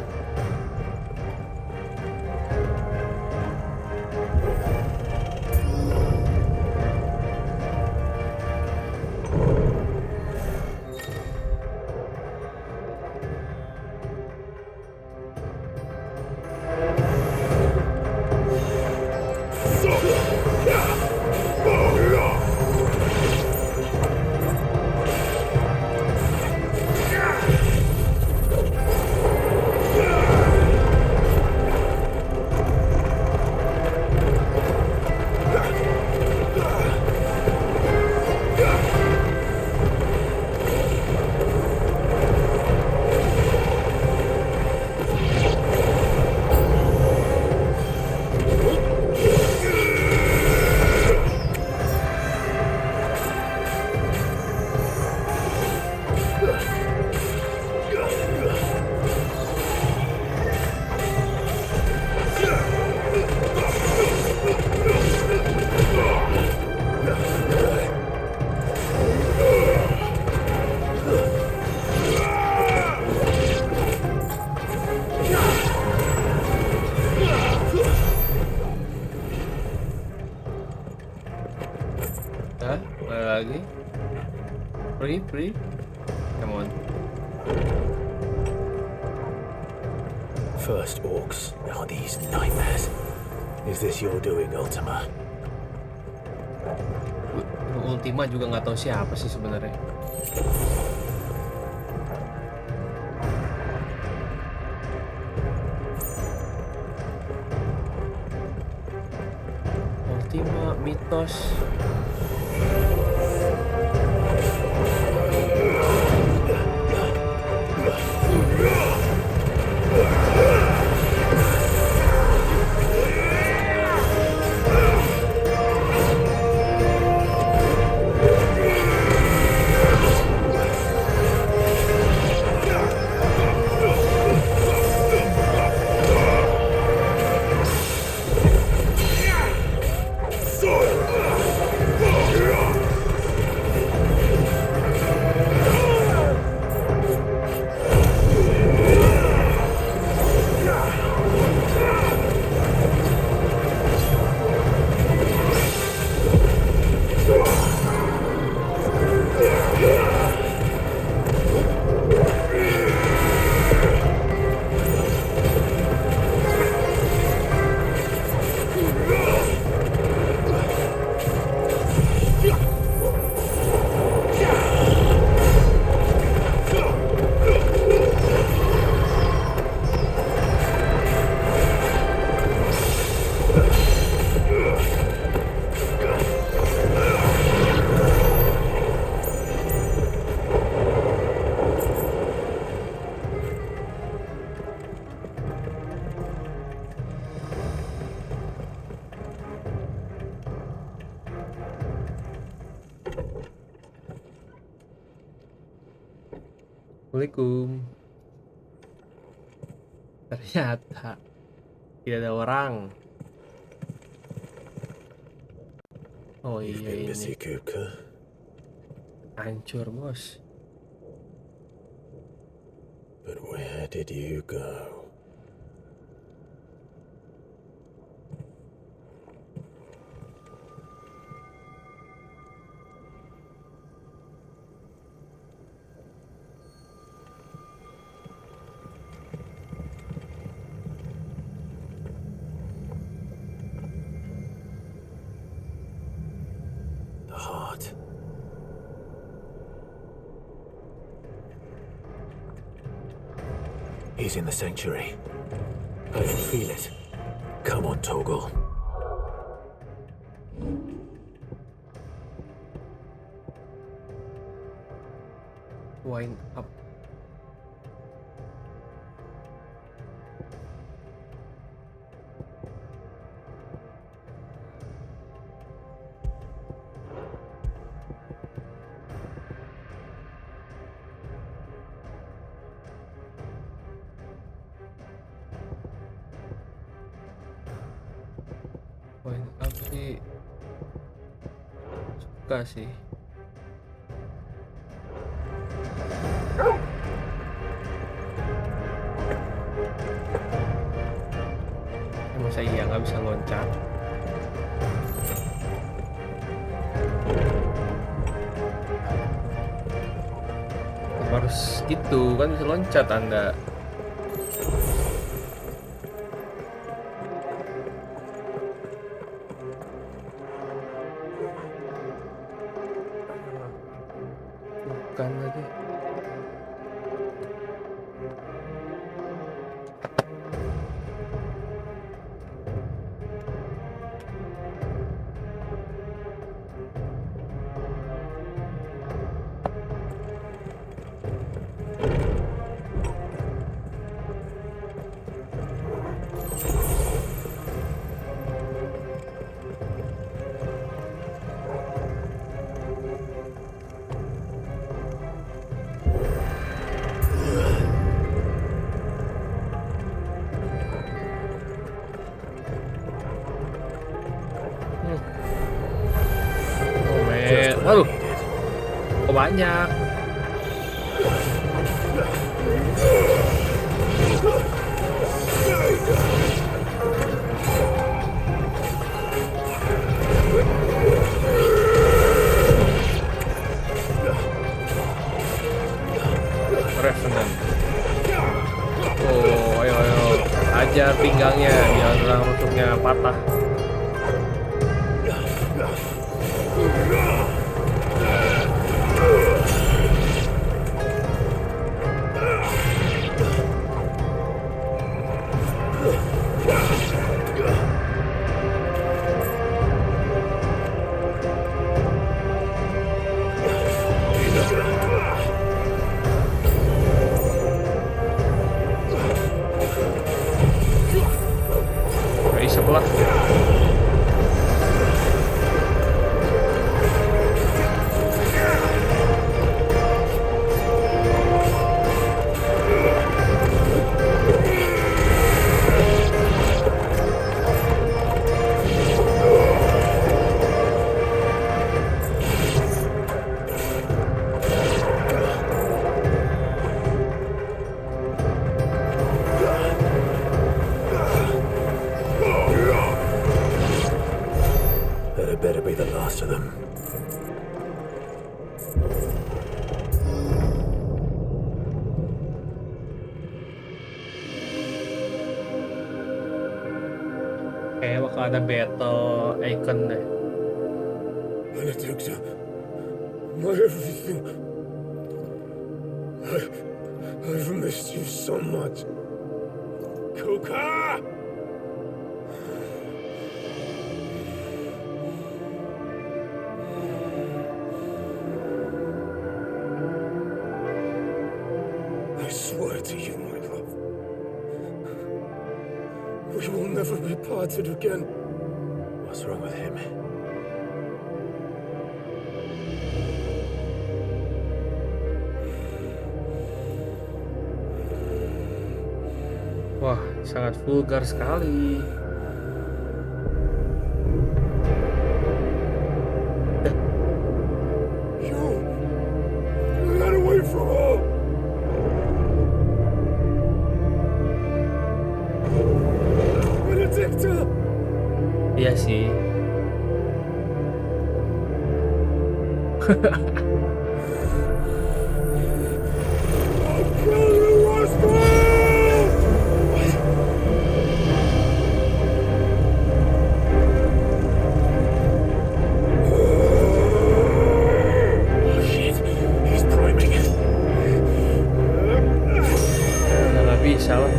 Lagi. Free. Come on. First orcs, now these nightmares. Is this your doing, Ultima? Ultima juga nggak tahu siapa sih sebenarnya. Ultima, Mythos. Assalamualaikum. Ternyata tidak ada orang. Oh You've iya been ini. busy, Kupka. Hancur, bos. But where did you go? The heart. He's in the sanctuary. I can feel it. Come on, Toggle. Wind up. Wind up sih suka sih. Masa iya nggak bisa loncat? Harus gitu kan bisa loncat Anda. Bukan lagi. Waduh, kok banyak. Revenant. Oh, ayo ajar pinggangnya biar orang rusuknya patah. Sebelah. Better be the last of them. Kayak bakal ada battle icon deh. Benedicta, my everything. I've missed you so much. Kuka! I swear to you, my love, we will never be parted again. What's wrong with him? Wah, sangat vulgar sekali. Get away from her! Benedicta! Iya sih. Nggak bisa lah.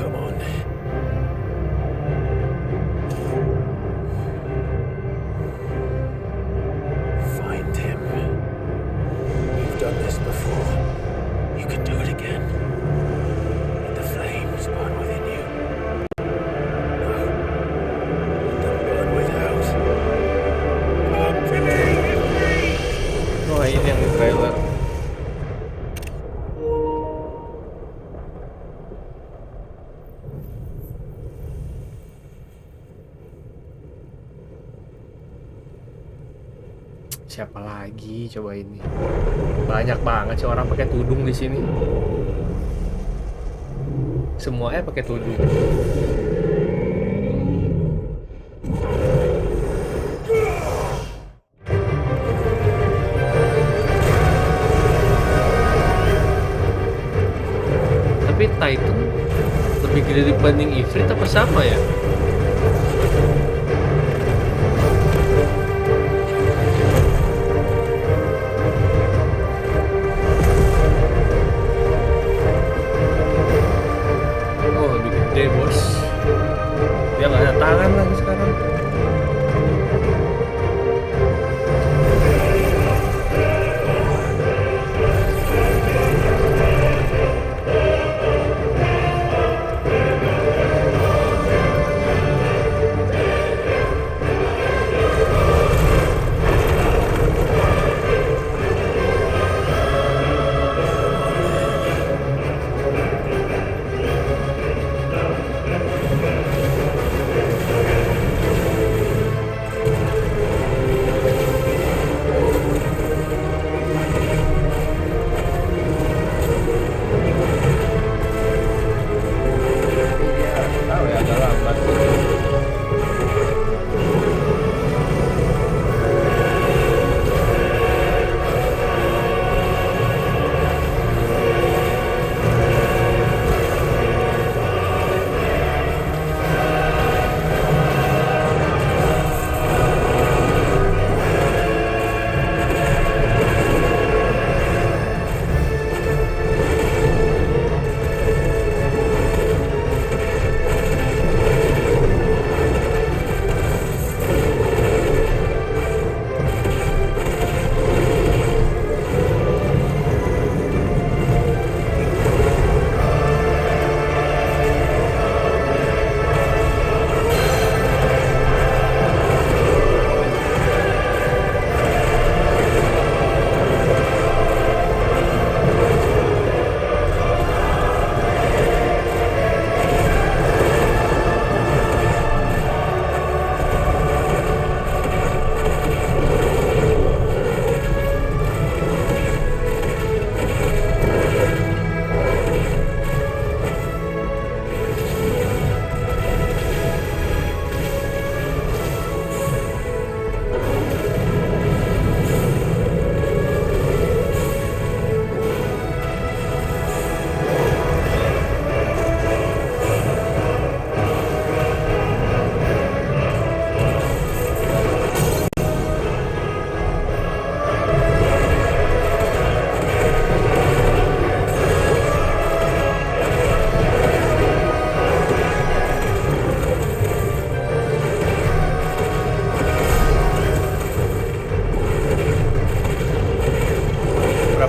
Come on. Find him. You've done this before. You can do it again. Let the flames burn within you. No. Let them burn without. Come to me! Wah, ini yang di trailer. Siapa lagi coba ini? Banyak banget sih orang pakai tudung di sini. Semuanya pakai tudung. Tapi Titan lebih gede dibanding Ifrit apa sama ya? Oh, lebih gede bos. Dia nggak ada tangan lagi sekarang.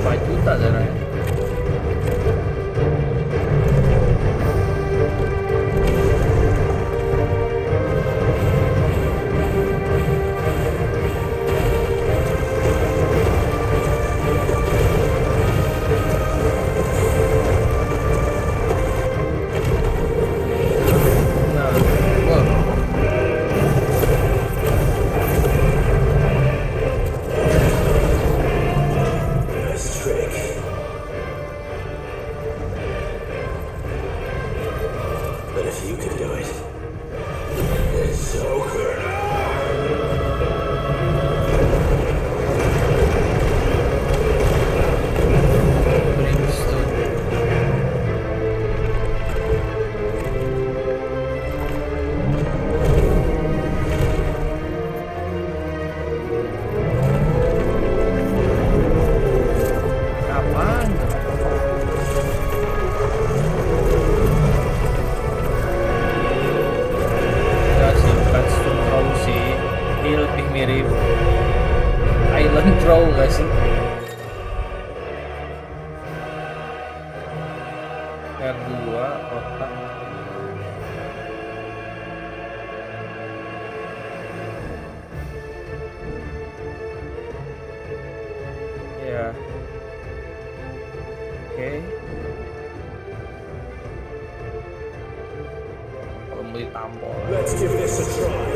berapa juta darahnya? Throw gak sih? R2 otak. Ya. Oke. Kalau mau ditampol. Let's give this a try.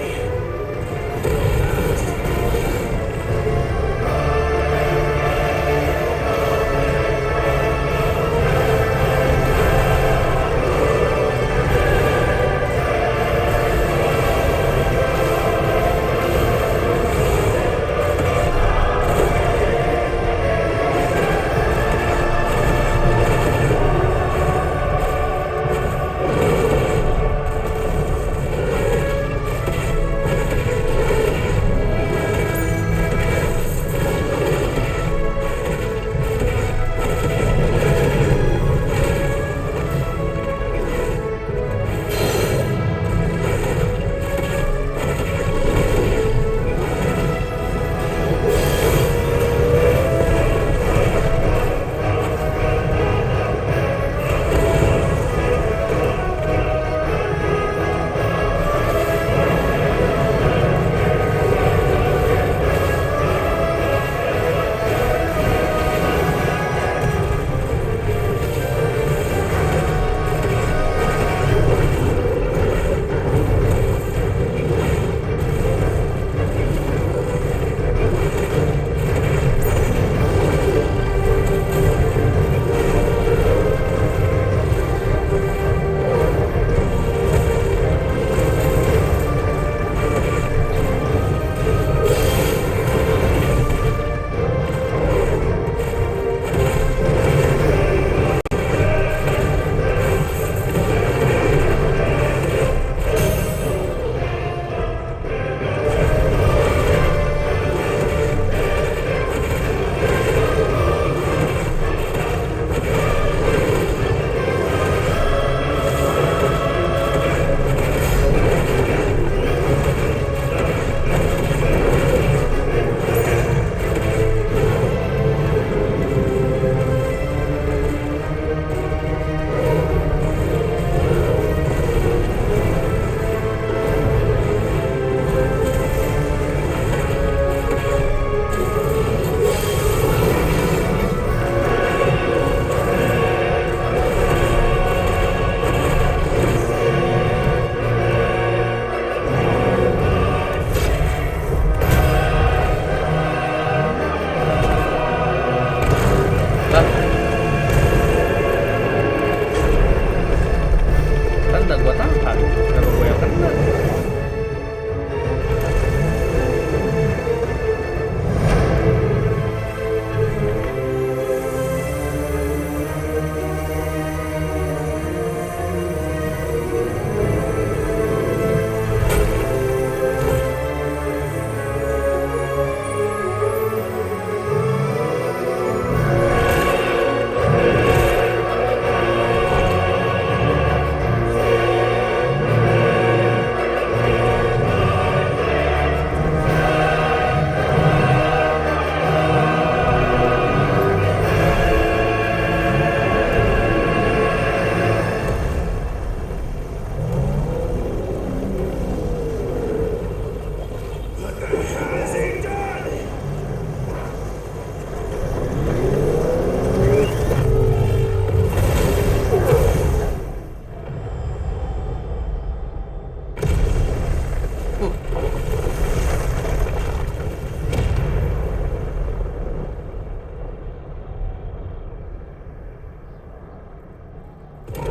Ini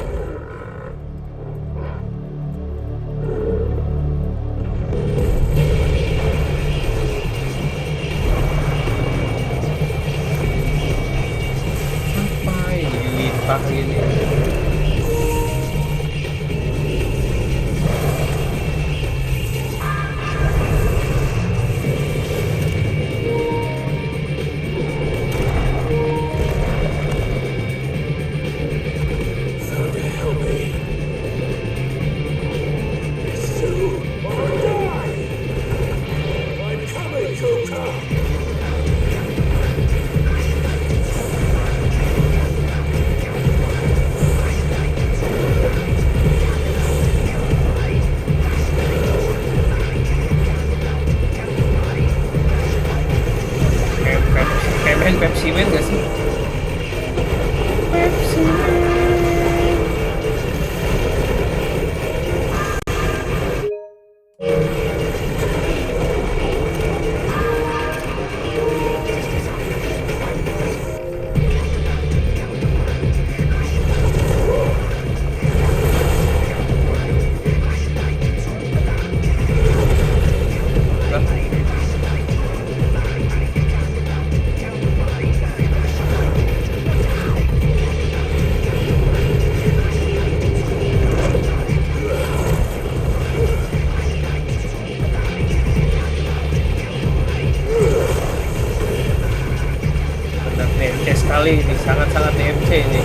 kayak Pepsi Man gak sih? Pepsi Man. Sekali ini sangat-sangat DMC ini.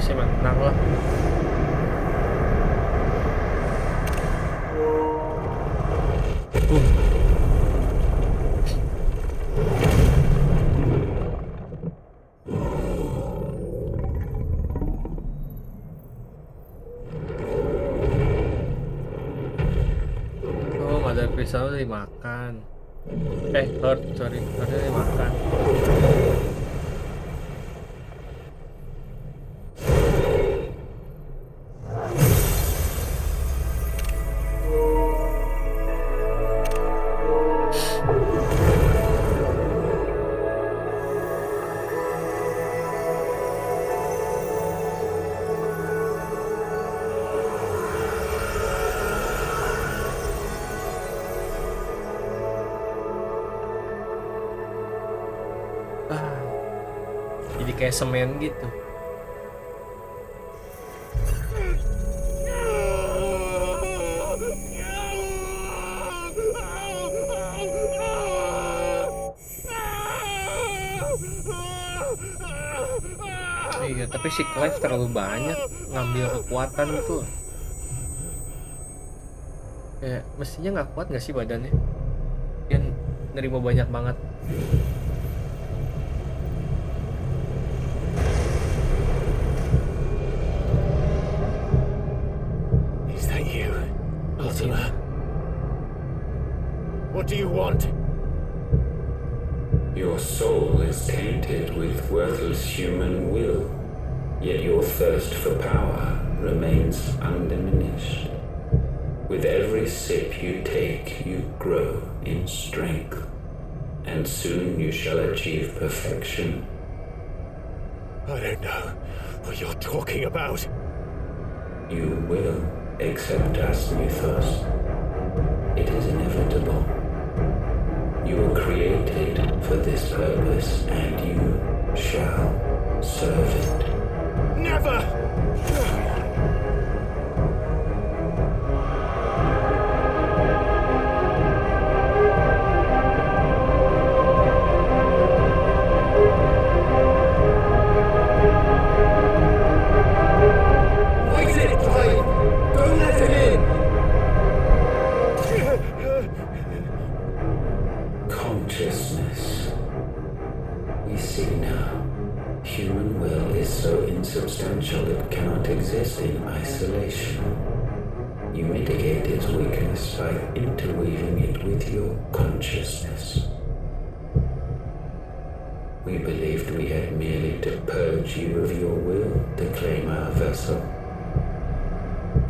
pasti menang lah. Oh, Mother Crystal dimakan. Heartnya dimakan. Jadi kayak semen gitu. Iya, tapi si Clive terlalu banyak ngambil kekuatan gitu. Kayak mestinya nggak kuat nggak sih badannya? Dia nerima banyak banget. Is that you, Ultima? What do you want? Your soul is tainted with worthless human will, yet your thirst for power remains undiminished. With every sip you take, you grow in strength, and soon you shall achieve perfection. I don't know what you're talking about. You will accept us, Mythos. It is inevitable. You were created for this purpose, and you shall serve it. Never! Consciousness. We see now. Human will is so insubstantial it cannot exist in isolation. You mitigate its weakness by interweaving it with your consciousness. We believed we had merely to purge you of your will to claim our vessel.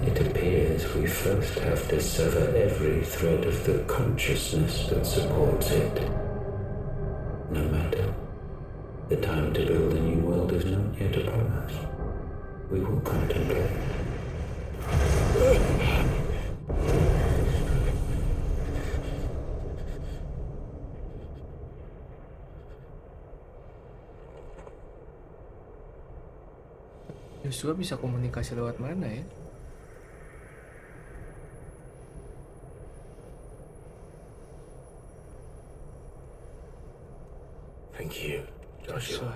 It appears we first have to sever every thread of the consciousness that supports it. No matter. The time to build a new world is not yet upon us. We will contemplate. Joshua bisa komunikasi lewat mana ya? Thank you, Joshua.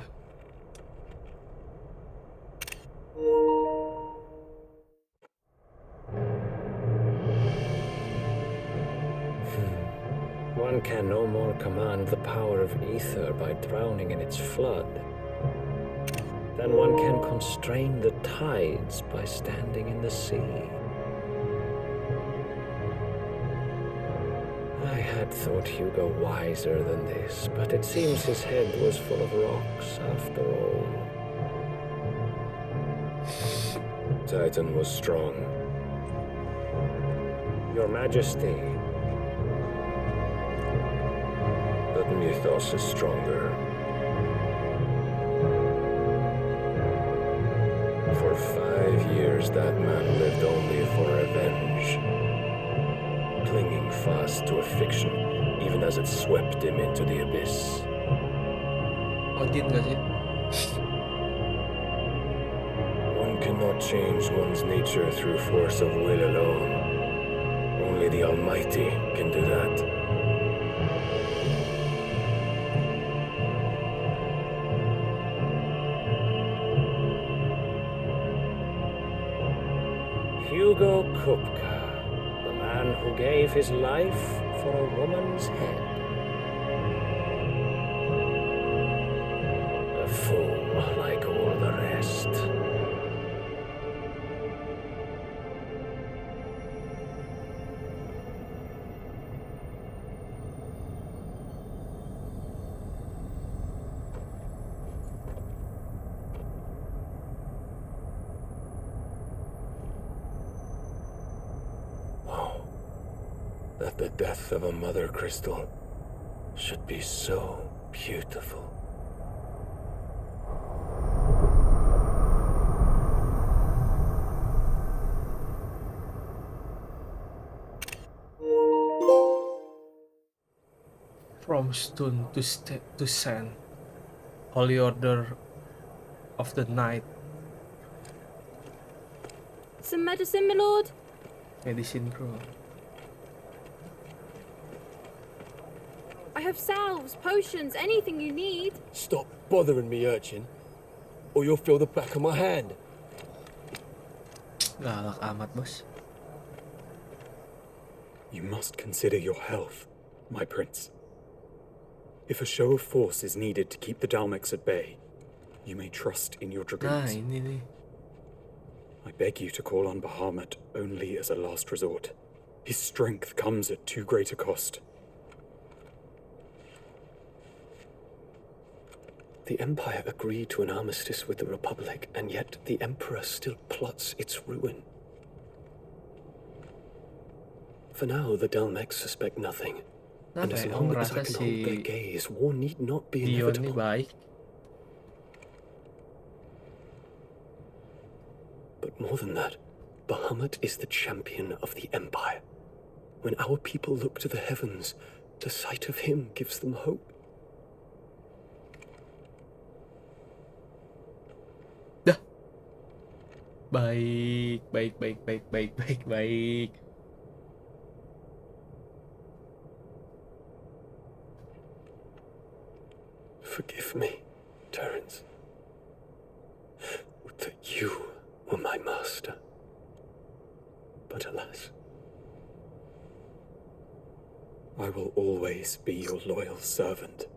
One can no more command the power of ether by drowning in its flood than one can constrain the tides by standing in the sea. I had thought Hugo wiser than this, but it seems his head was full of rocks after all. Titan was strong. Your Majesty. But Mythos is stronger. For 5 years that man lived only for revenge, clinging fast to a fiction, even as it swept him into the abyss. Odin gak sih? One cannot change one's nature through force of will alone. Only the Almighty can do that. Hugo Kupka, the man who gave his life for a woman's head. A fool like all the rest. That the death of a mother crystal should be so beautiful. From stone to sand, Holy Order of the Night. Some medicine, my lord? Medicine, bro. I have salves, potions, anything you need. Stop bothering me, urchin, or you'll feel the back of my hand. Galak amat, bos. You must consider your health, my prince. If a show of force is needed to keep the Dalmex at bay, you may trust in your dragoons. Nah, ini nih. I beg you to call on Bahamut only as a last resort. His strength comes at too great a cost. The Empire agreed to an armistice with the Republic, and yet the Emperor still plots its ruin. For now, the Dalmex suspect nothing. And as long as I can hold their gaze, war need not be inevitable. But more than that, Bahamut is the champion of the Empire. When our people look to the heavens, the sight of him gives them hope. Baik. Forgive me, Terence. Would that you were my master. But alas. I will always be your loyal servant.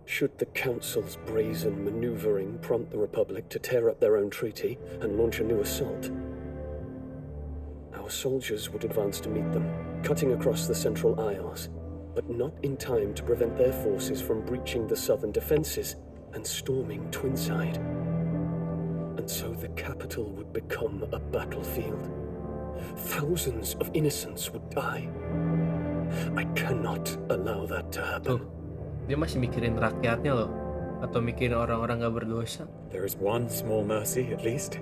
Should the Council's brazen maneuvering prompt the Republic to tear up their own treaty and launch a new assault, our soldiers would advance to meet them, cutting across the Central Isles, but not in time to prevent their forces from breaching the southern defenses and storming Twinside. And so the capital would become a battlefield. Thousands of innocents would die. I cannot allow that to happen. Dia masih mikirin rakyatnya loh, atau mikirin orang-orang gak berdosa. There is one small mercy, at least.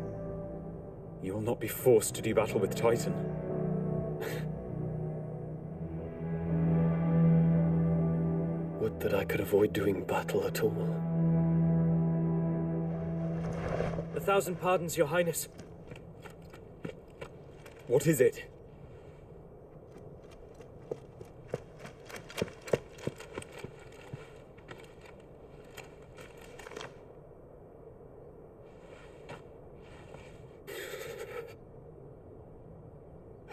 You will not be forced to do battle with Titan. Would that I could avoid doing battle at all. 1,000 pardons, Your Highness. What is it?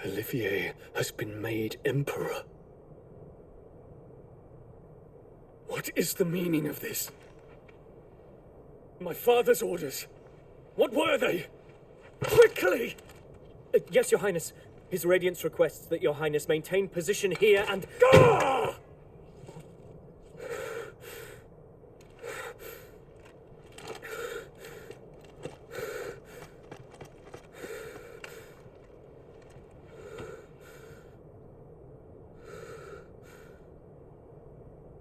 Olivier has been made Emperor. What is the meaning of this? My father's orders. What were they? Quickly! Yes, Your Highness. His Radiance requests that Your Highness maintain position here and... Gah!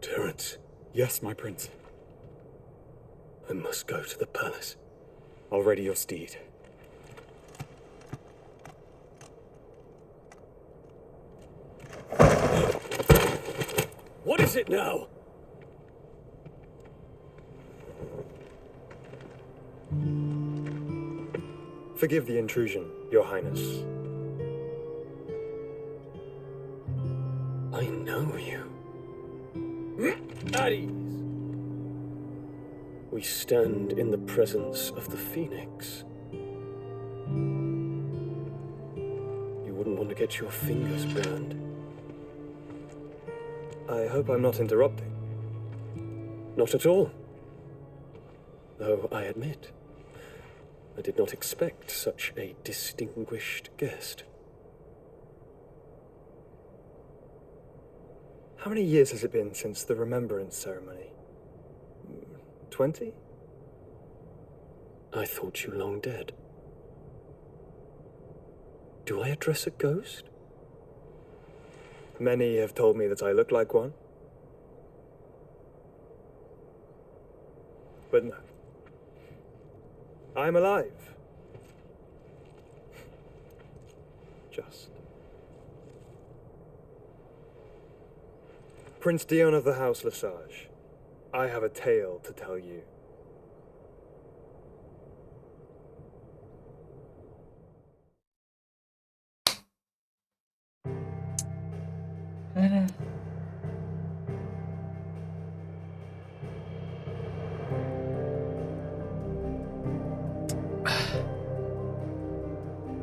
Terence. Yes, my prince. I must go to the palace. I'll ready your steed. What is it now? Forgive the intrusion, Your Highness. I know you. At ease. We stand in the presence of the Phoenix. You wouldn't want to get your fingers burned. I hope I'm not interrupting. Not at all. Though I admit, I did not expect such a distinguished guest. How many years has it been since the Remembrance ceremony? 20? I thought you long dead. Do I address a ghost? Many have told me that I look like one. But no. I'm alive. Just. Prince Dion of the House Lesage, I have a tale to tell you.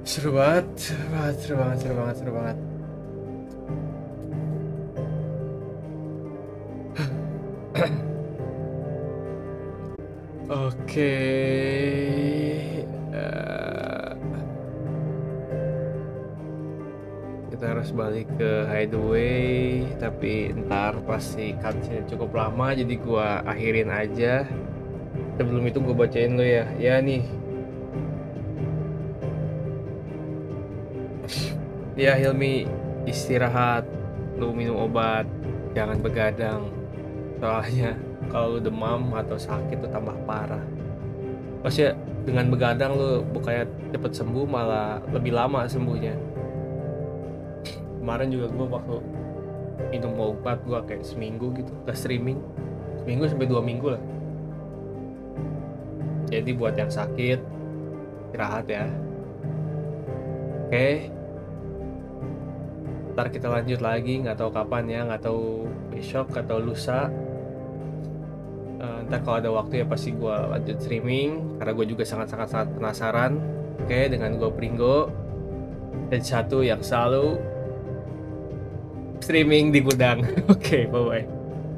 Seru banget, seru banget. Oke, kita harus balik ke hideaway, tapi ntar pasti cutscene cukup lama, jadi gua akhirin aja. Sebelum itu gua bacain lo ya. Ya nih. Ya Hilmi, istirahat, lu minum obat, jangan begadang. Soalnya kalau lu demam atau sakit tuh tambah parah. Maksudnya dengan begadang lu bukannya cepet sembuh, malah lebih lama sembuhnya. Kemarin juga gua waktu minum obat gua kayak seminggu gitu, ke streaming. Seminggu sampai 2 minggu lah. Jadi buat yang sakit, istirahat ya. Oke. Ntar kita lanjut lagi, nggak tahu kapan ya, nggak tahu besok atau lusa. Ntar kalau ada waktu ya pasti gue lanjut streaming, karena gue juga sangat penasaran. Oke, dengan gue Pringgo dan satu yang selalu streaming di gudang. Oke, bye bye.